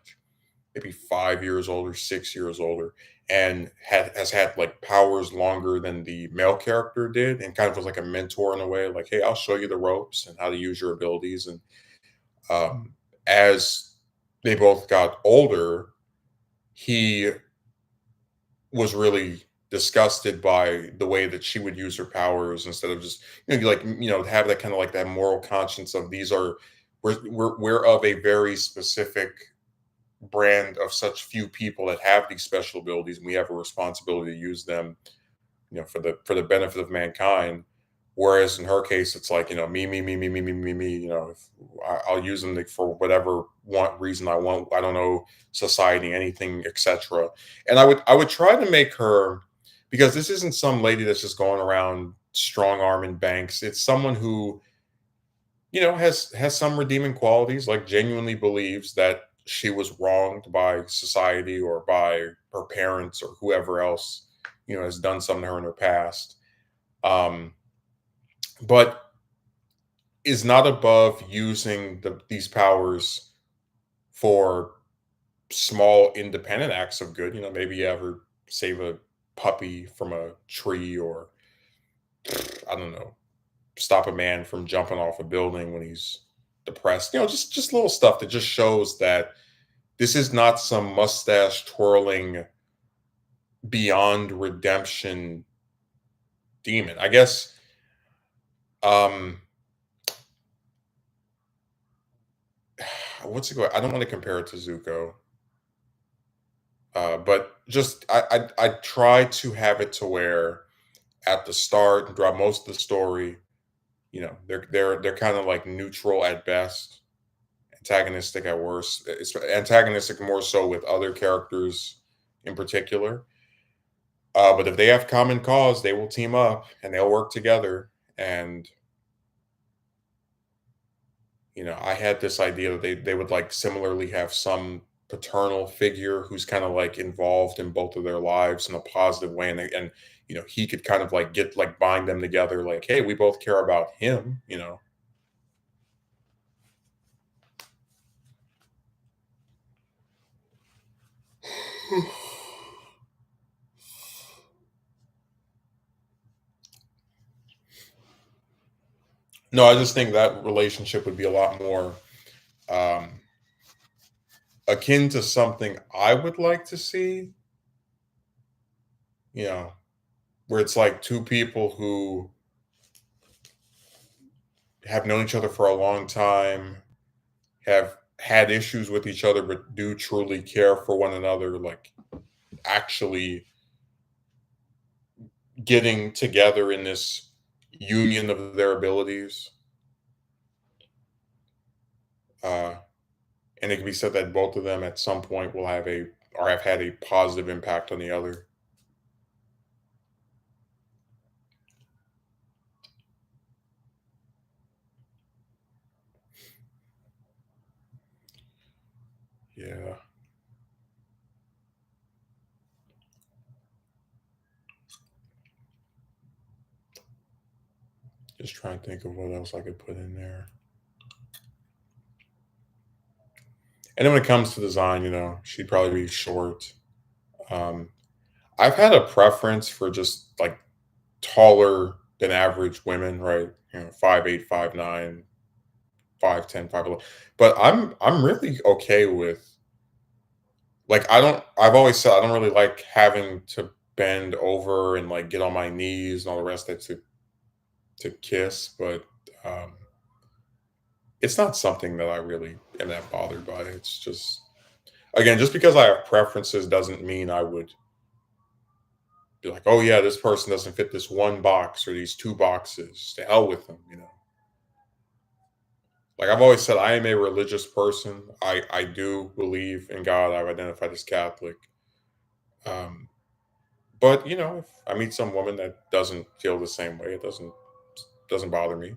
maybe 5 years older, 6 years older, and has had like powers longer than the male character did, and kind of was like a mentor in a way, like, hey, I'll show you the ropes and how to use your abilities. And as they both got older, he was really disgusted by the way that she would use her powers instead of just have that kind of like that moral conscience of these are we're of a very specific brand of such few people that have these special abilities, and we have a responsibility to use them, for the benefit of mankind. Whereas in her case, it's like, me, me, me, me, me, me, me, me. If I'll use them for whatever reason I want. I don't know society, anything, etc. And I would try to make her, because this isn't some lady that's just going around strong arming banks. It's someone who has some redeeming qualities, like genuinely believes that she was wronged by society or by her parents or whoever else, has done something to her in her past. Um, but is not above using these powers for small independent acts of good. Maybe you ever save a puppy from a tree, or I don't know, stop a man from jumping off a building when he's depressed. Just little stuff that just shows that this is not some mustache twirling beyond redemption demon. I guess um what's it go? I don't want to compare it to Zuko. But just I try to have it to where at the start and throughout most of the story, they're kind of like neutral at best, antagonistic at worst. It's antagonistic more so with other characters in particular. But if they have common cause, they will team up and they'll work together. And I had this idea that they would like similarly have some paternal figure who's kind of like involved in both of their lives in a positive way, and he could kind of like get like bind them together, like, hey, we both care about him. No, I just think that relationship would be a lot more um akin to something I would like to see, you know, where it's like two people who have known each other for a long time, have had issues with each other, but do truly care for one another, like actually getting together in this union of their abilities. Uh, and it can be said that both of them at some point will have a or have had a positive impact on the other. Yeah. Just trying to think of what else I could put in there. And then when it comes to design, she'd probably be short. I've had a preference for just like taller than average women, right? 5'8", 5'9", 5'10", 5'11". But I'm really okay with like I've always said I don't really like having to bend over and like get on my knees and all the rest of it to kiss, but um it's not something that I really am that bothered by. It's just again, just because I have preferences doesn't mean I would be like, oh yeah, this person doesn't fit this one box or these two boxes. To hell with them. Like I've always said, I am a religious person. I do believe in God. I've identified as Catholic. Um, but if I meet some woman that doesn't feel the same way, it doesn't bother me.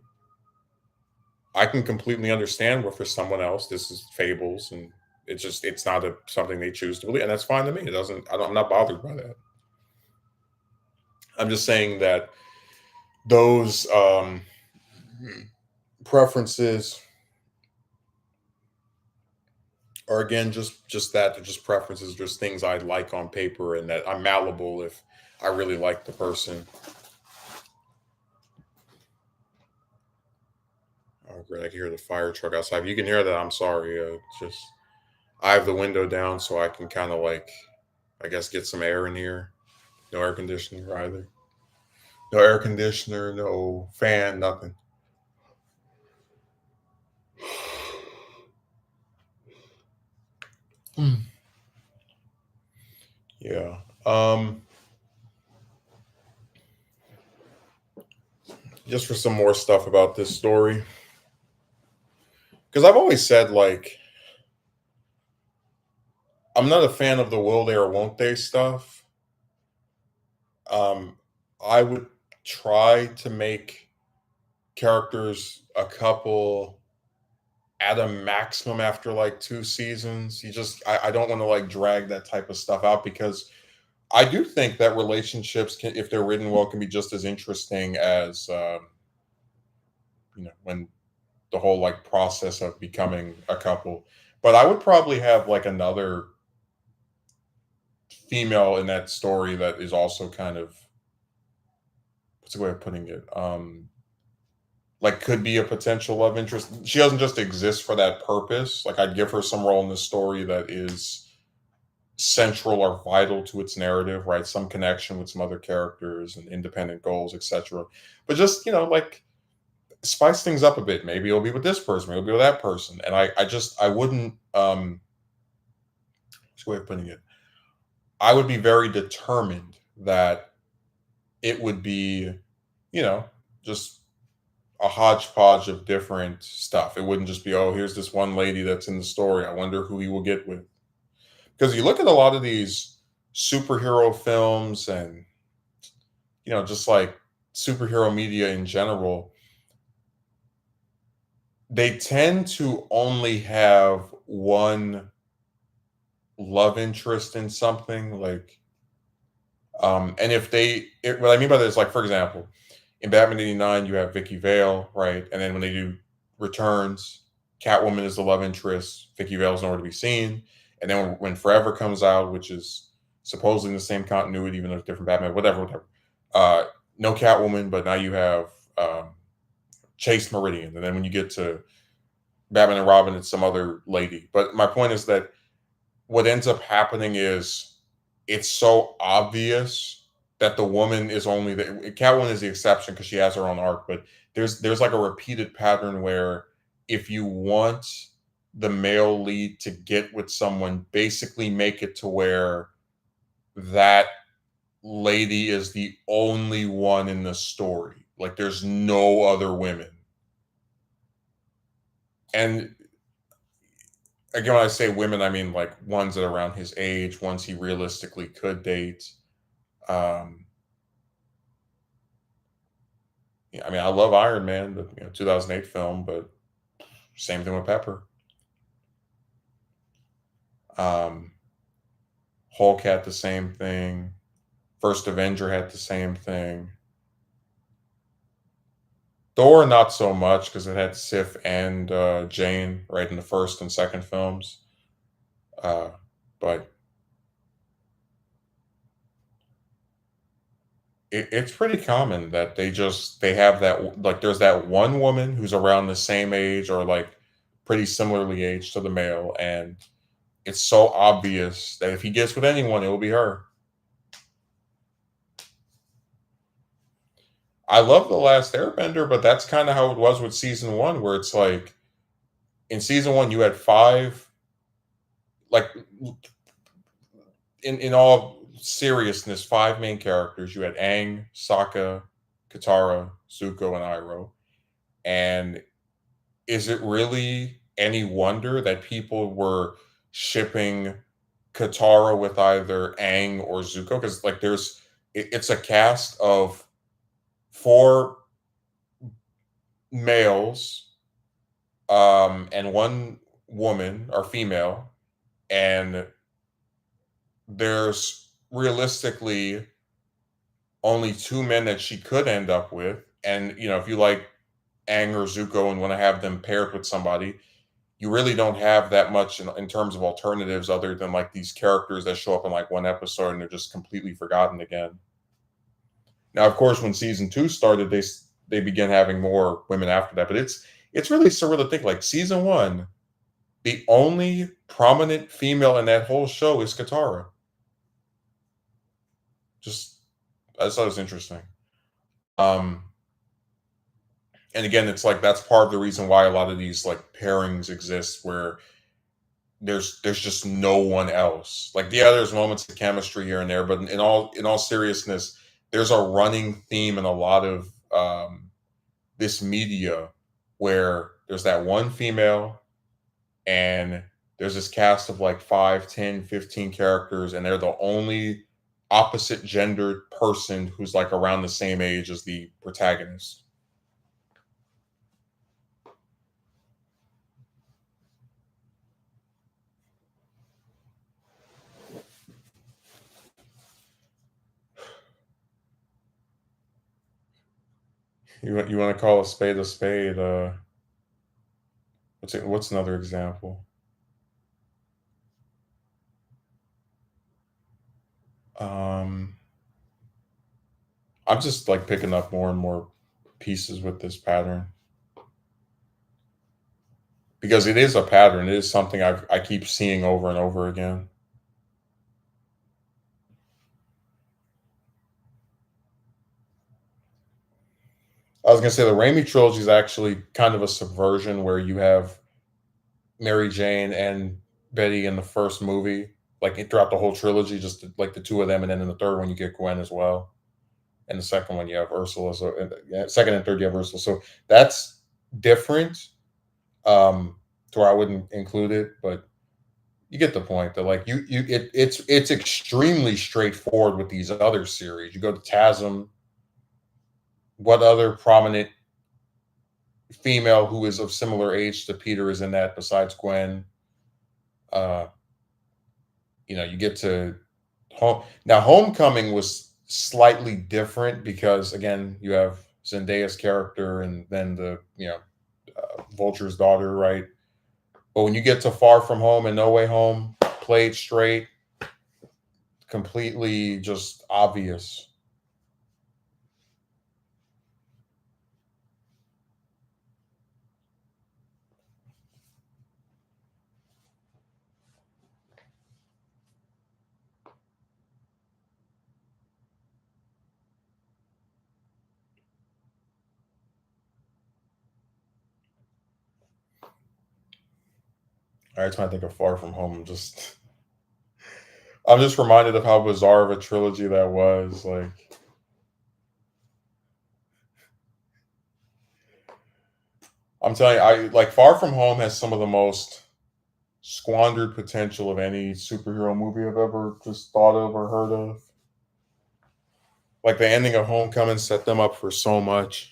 I can completely understand where for someone else this is fables and it's not something they choose to believe, and that's fine to me. It doesn't. I'm not bothered by that. I'm just saying that those preferences are again just that they're just preferences, just things I like on paper, and that I'm malleable if I really like the person. Oh, great! I can hear the fire truck outside. If you can hear that, I'm sorry. Just I have the window down so I can kind of like, I guess, get some air in here. No air conditioner either. No air conditioner, no fan, nothing. Mm. Yeah. Just for some more stuff about this story, because I've always said like I'm not a fan of the will they or won't they stuff. Um, I would try to make characters a couple at a maximum after like 2 seasons. I don't want to like drag that type of stuff out because I do think that relationships can, if they're written well, can be just as interesting as when the whole like process of becoming a couple. But I would probably have like another female in that story that is also kind of, what's a way of putting it? Like could be a potential love interest. She doesn't just exist for that purpose. Like I'd give her some role in the story that is central or vital to its narrative, right? Some connection with some other characters and independent goals, etc. But just, like spice things up a bit. Maybe it'll be with this person, maybe it'll be with that person. And I wouldn't what's the way of putting it? I would be very determined that it would be, you know, just a hodgepodge of different stuff. It wouldn't just be, oh, here's this one lady that's in the story. I wonder who he will get with. Because you look at a lot of these superhero films and, just like superhero media in general, they tend to only have one love interest in something. Like, and what I mean by that is like, for example, in Batman '89, you have Vicky Vale, right? And then when they do Returns, Catwoman is the love interest. Vicky Vale's nowhere to be seen. And then when Forever comes out, which is supposedly in the same continuity, even though it's different Batman, whatever. Uh, no Catwoman, but now you have Chase Meridian. And then when you get to Batman and Robin, it's some other lady. But my point is that what ends up happening is it's so obvious that the woman is only the Catwoman is the exception because she has her own arc, but there's like a repeated pattern where if you want the male lead to get with someone, basically make it to where that lady is the only one in the story. Like there's no other women. And again, when I say women, I mean like ones that are around his age, ones he realistically could date. Um, yeah, I mean, I love Iron Man, the 2008 film, but same thing with Pepper. Um, Hulk had the same thing. First Avenger had the same thing. Thor, not so much because it had Sif and Jane right in the first and second films. Uh, but It's pretty common that they have that, like, there's that one woman who's around the same age or like pretty similarly aged to the male, and it's so obvious that if he gets with anyone, it will be her. I love The Last Airbender, but that's kind of how it was with season one, where it's like in season one you had five, like, in all seriousness, five main characters. You had Aang, Sokka, Katara, Zuko, and Iroh. And is it really any wonder that people were shipping Katara with either Aang or Zuko? Because like it's a cast of four males, and one woman or female, and there's realistically only two men that she could end up with. And if you like Aang or Zuko and want to have them paired with somebody, you really don't have that much in terms of alternatives other than like these characters that show up in like one episode and they're just completely forgotten again. Now, of course, when season two started, they began having more women after that, but it's really surreal to think like season one, the only prominent female in that whole show is Katara. Just I just thought it was interesting. Um, and again, it's like that's part of the reason why a lot of these like pairings exist, where there's just no one else. Like, yeah, there's moments of chemistry here and there, but in all seriousness, there's a running theme in a lot of this media where there's that one female and there's this cast of like 5, 10, 15 characters, and they're the only opposite gendered person who's like around the same age as the protagonist. You want to call a spade a spade? What's another example? Um, I'm just like picking up more and more pieces with this pattern because it is a pattern. It is something I keep seeing over and over again. I was gonna say the Raimi trilogy is actually kind of a subversion where you have Mary Jane and Betty in the first movie, like throughout the whole trilogy, just like the two of them, and then in the third one you get Gwen as well, and the second one you have Ursula. So yeah, second and third you have Ursula. So that's different. To where I wouldn't include it, but you get the point that like it's extremely straightforward with these other series. You go to TASM, what other prominent female who is of similar age to Peter is in that besides Gwen? Uh, you get to home now. Homecoming was slightly different because again, you have Zendaya's character and then the Vulture's daughter, right? But when you get to Far From Home and No Way Home, played straight, completely just obvious. Every time I think of Far From Home, I'm just reminded of how bizarre of a trilogy that was. Like, I'm telling you, I like Far From Home has some of the most squandered potential of any superhero movie I've ever just thought of or heard of. Like the ending of Homecoming set them up for so much.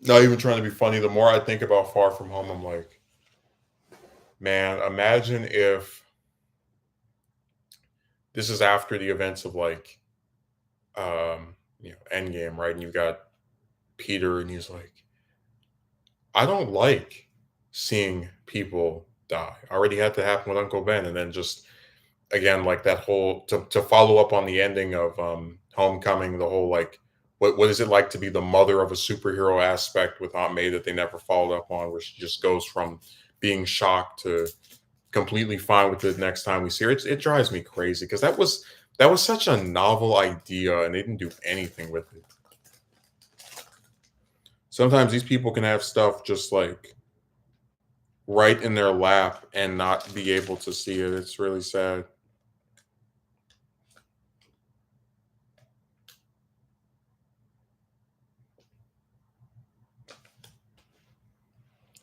Not even trying to be funny. The more I think about Far From Home, I'm like, man, imagine if this is after the events of like Endgame, right? And you got Peter, and he's like, I don't like seeing people die. Already had to happen with Uncle Ben, and then just again like that whole to follow up on the ending of Homecoming, the whole like what is it like to be the mother of a superhero aspect with Aunt May that they never followed up on, where she just goes from being shocked to completely fine with it next time we see her. It drives me crazy because that was such a novel idea and they didn't do anything with it. Sometimes these people can have stuff just like right in their lap and not be able to see it. It's really sad.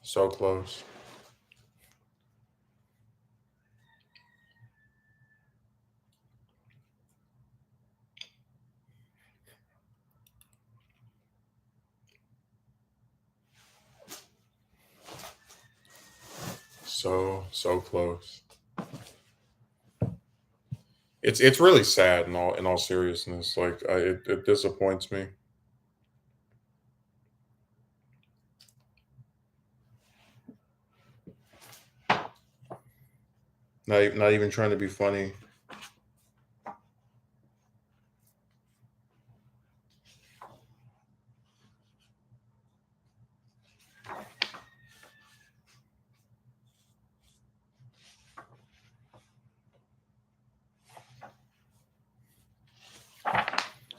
So close. So close. It's really sad in all seriousness. Like it disappoints me. Not even trying to be funny.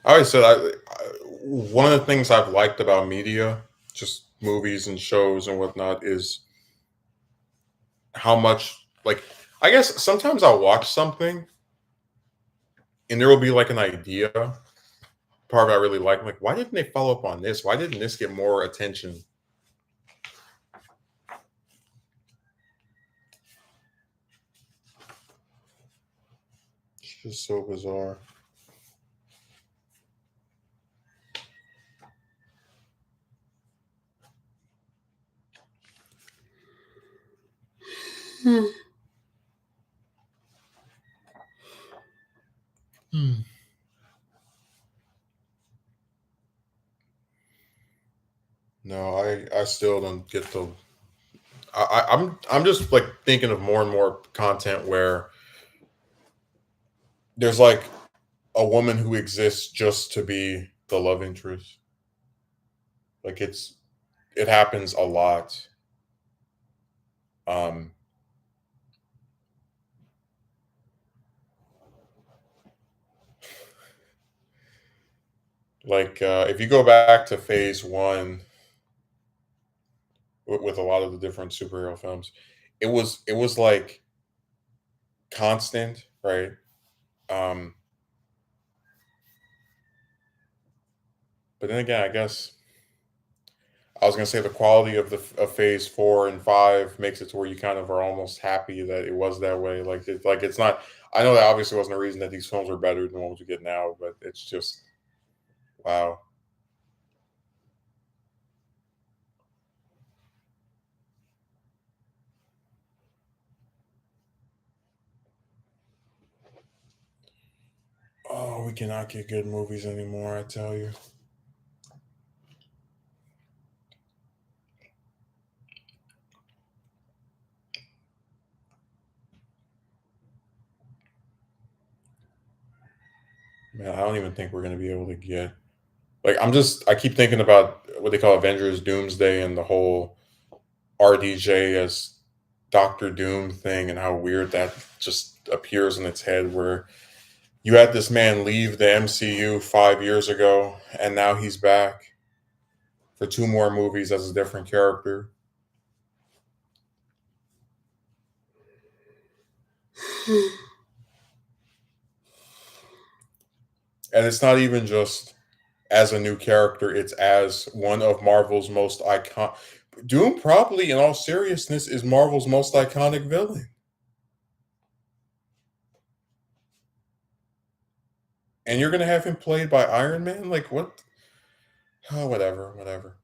I always said one of the things I've liked about media, just movies and shows and whatnot, is how much like I guess sometimes I'll watch something and there will be like an idea part I really like why didn't they follow up on this? Why didn't this get more attention? It's just so bizarre. Hmm. No, I still don't get the. I'm just like thinking of more and more content where there's like a woman who exists just to be the love interest. Like it happens a lot. Um, like if you go back to phase one with a lot of the different superhero films, it was like constant, right? Um, but then again, I guess I was gonna say the quality of of phase four and five makes it to where you kind of are almost happy that it was that way. Like it's not. I know that obviously wasn't a reason that these films are better than the ones we get now, but it's just wow. Oh, we cannot get good movies anymore. I tell you, man. I don't even think we're gonna be able to get. Like I keep thinking about what they call Avengers Doomsday and the whole RDJ as Doctor Doom thing and how weird that just appears in its head where you had this man leave the MCU 5 years ago and now he's back for two more movies as a different character. And it's not even just as a new character, it's as one of Marvel's most icon. Doom probably, in all seriousness, is Marvel's most iconic villain. And you're gonna have him played by Iron Man? Like what? Oh, whatever, whatever.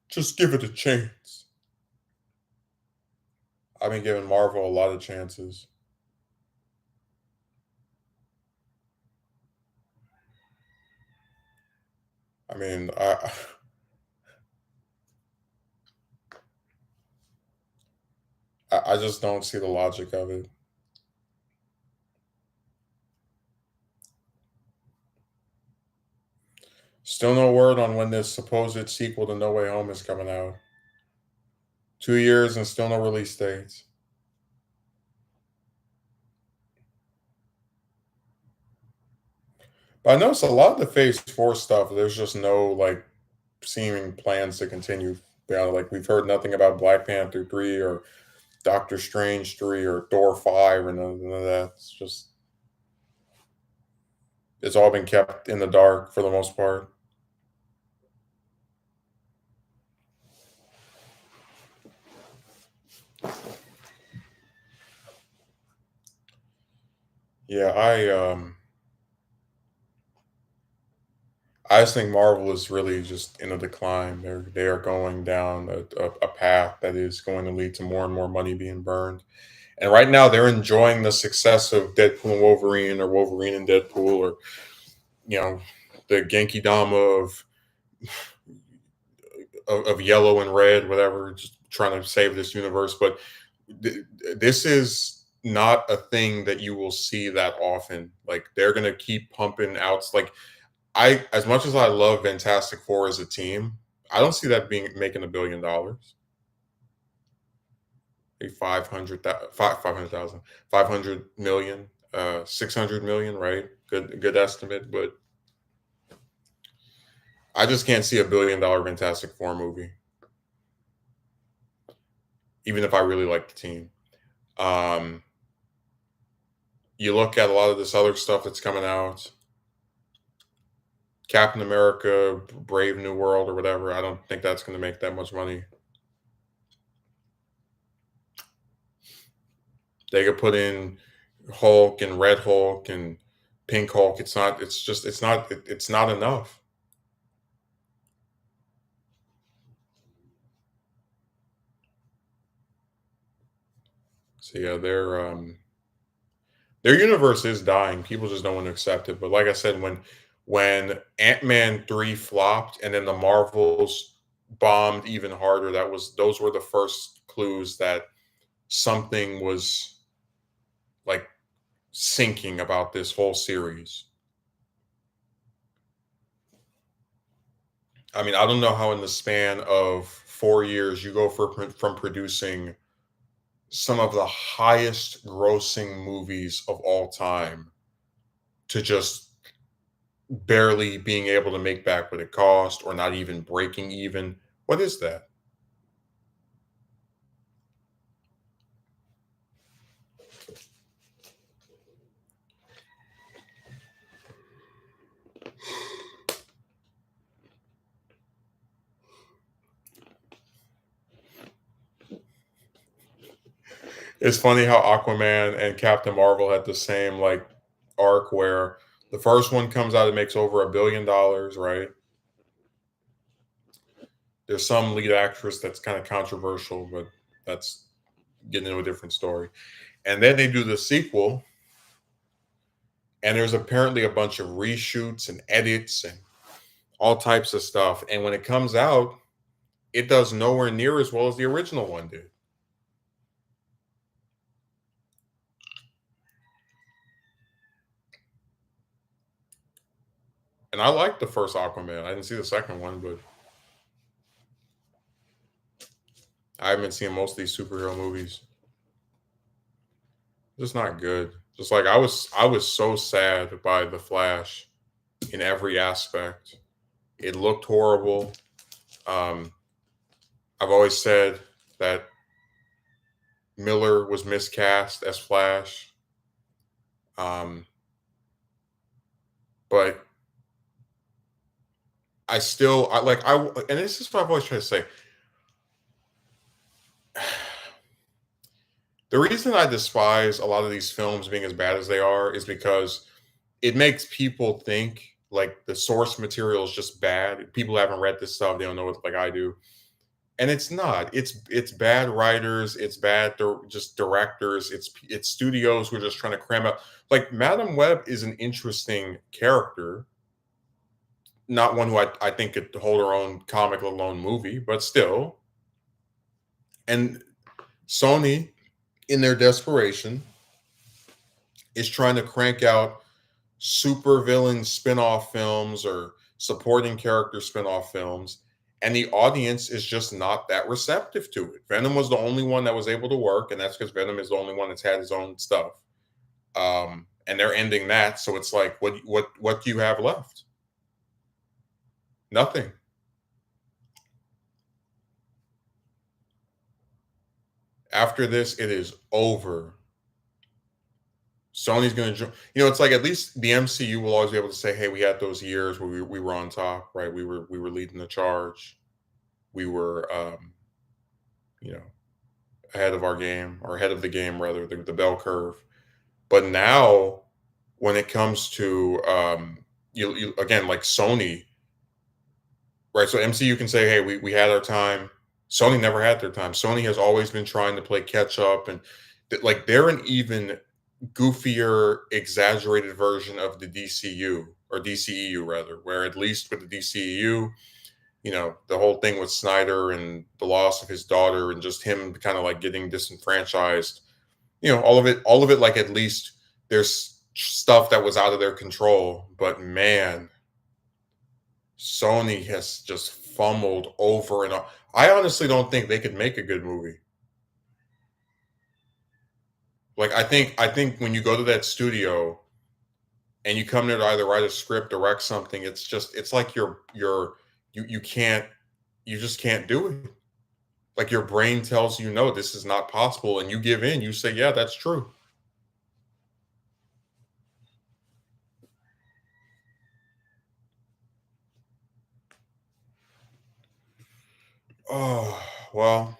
Just give it a chance. I've been giving Marvel a lot of chances. I mean, I just don't see the logic of it. Still no word on when this supposed sequel to No Way Home is coming out. 2 years and still no release dates. But I noticed a lot of the Phase 4 stuff, there's just no like seeming plans to continue. Like we've heard nothing about Black Panther 3 or Doctor Strange 3 or Thor 5 or none of that. It's all been kept in the dark for the most part. Yeah, I just think Marvel is really just in a decline. They are going down a path that is going to lead to more and more money being burned. And right now, they're enjoying the success of Deadpool and Wolverine, or Wolverine and Deadpool, or you know, the Genki Dama of yellow and red, whatever, just trying to save this universe. But this is not a thing that you will see that often. Like they're gonna keep pumping out. Like as much as I love Fantastic Four as a team, I don't see that being making $1 billion. A 500,000, 500 million, 600 million, right? Good estimate, but I just can't see $1 billion Fantastic Four movie, even if I really like the team. Um, you look at a lot of this other stuff that's coming out, Captain America, Brave New World, or whatever. I don't think that's going to make that much money. They could put in Hulk and Red Hulk and Pink Hulk. It's not. It's just. It's not. It's not enough. So yeah, their universe is dying. People just don't want to accept it. But like I said, when Ant-Man 3 flopped and then the Marvels bombed even harder, those were the first clues that something was like sinking about this whole series. I mean, I don't know how in the span of 4 years you go from producing some of the highest grossing movies of all time to just barely being able to make back what it cost or not even breaking even. What is that? It's funny how Aquaman and Captain Marvel had the same like arc where the first one comes out, it makes over $1 billion, right? There's some lead actress that's kind of controversial, but that's getting into a different story. And then they do the sequel, and there's apparently a bunch of reshoots and edits and all types of stuff. And when it comes out, it does nowhere near as well as the original one did. And I liked the first Aquaman. I didn't see the second one, but I haven't been seeing most of these superhero movies. Just not good. Just like I was so sad by the Flash in every aspect. It looked horrible. Um, I've always said that Miller was miscast as Flash. Um, but and this is what I've always tried to say. The reason I despise a lot of these films being as bad as they are is because it makes people think like the source material is just bad. People haven't read this stuff; they don't know it like I do, and it's not. It's bad writers, it's bad just directors, it's studios who are just trying to cram out. Like Madam Web is an interesting character. not one who I think could hold her own comic, let alone movie, but still. And Sony, in their desperation, is trying to crank out super villain spin-off films or supporting character spin-off films, and the audience is just not that receptive to it. Venom was the only one that was able to work, and that's because Venom is the only one that's had his own stuff. And they're ending that, so it's like, what do you have left? Nothing. After this, it is over. Sony's going to join. It's like at least the MCU will always be able to say, "Hey, we had those years where we were on top, right? We were leading the charge. We were, you know, ahead of our game, or ahead of the game rather, the bell curve." But now, when it comes to you again, like Sony, right? So MCU can say, "Hey, we had our time." Sony never had their time. Sony has always been trying to play catch up, and like they're an even goofier, exaggerated version of the DCU, or DCEU rather, where at least with the DCEU, the whole thing with Snyder and the loss of his daughter and just him kind of like getting disenfranchised, all of it, like at least there's stuff that was out of their control. But man, Sony has just fumbled over and over. I honestly don't think they could make a good movie. Like I think when you go to that studio and you come there to either write a script, direct something, it's like you can't, you just can't do it. Like your brain tells you no, this is not possible, and you give in. You say, yeah, that's true. Oh well,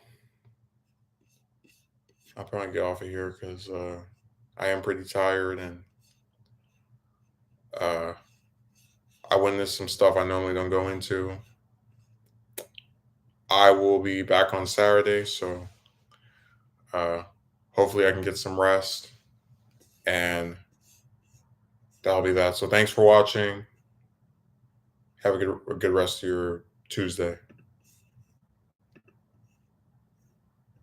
I'll probably get off of here because I am pretty tired, and uh, I went into some stuff I normally don't go into. I will be back on Saturday, so uh, hopefully I can get some rest, and that'll be that. So thanks for watching. Have a good rest of your Tuesday.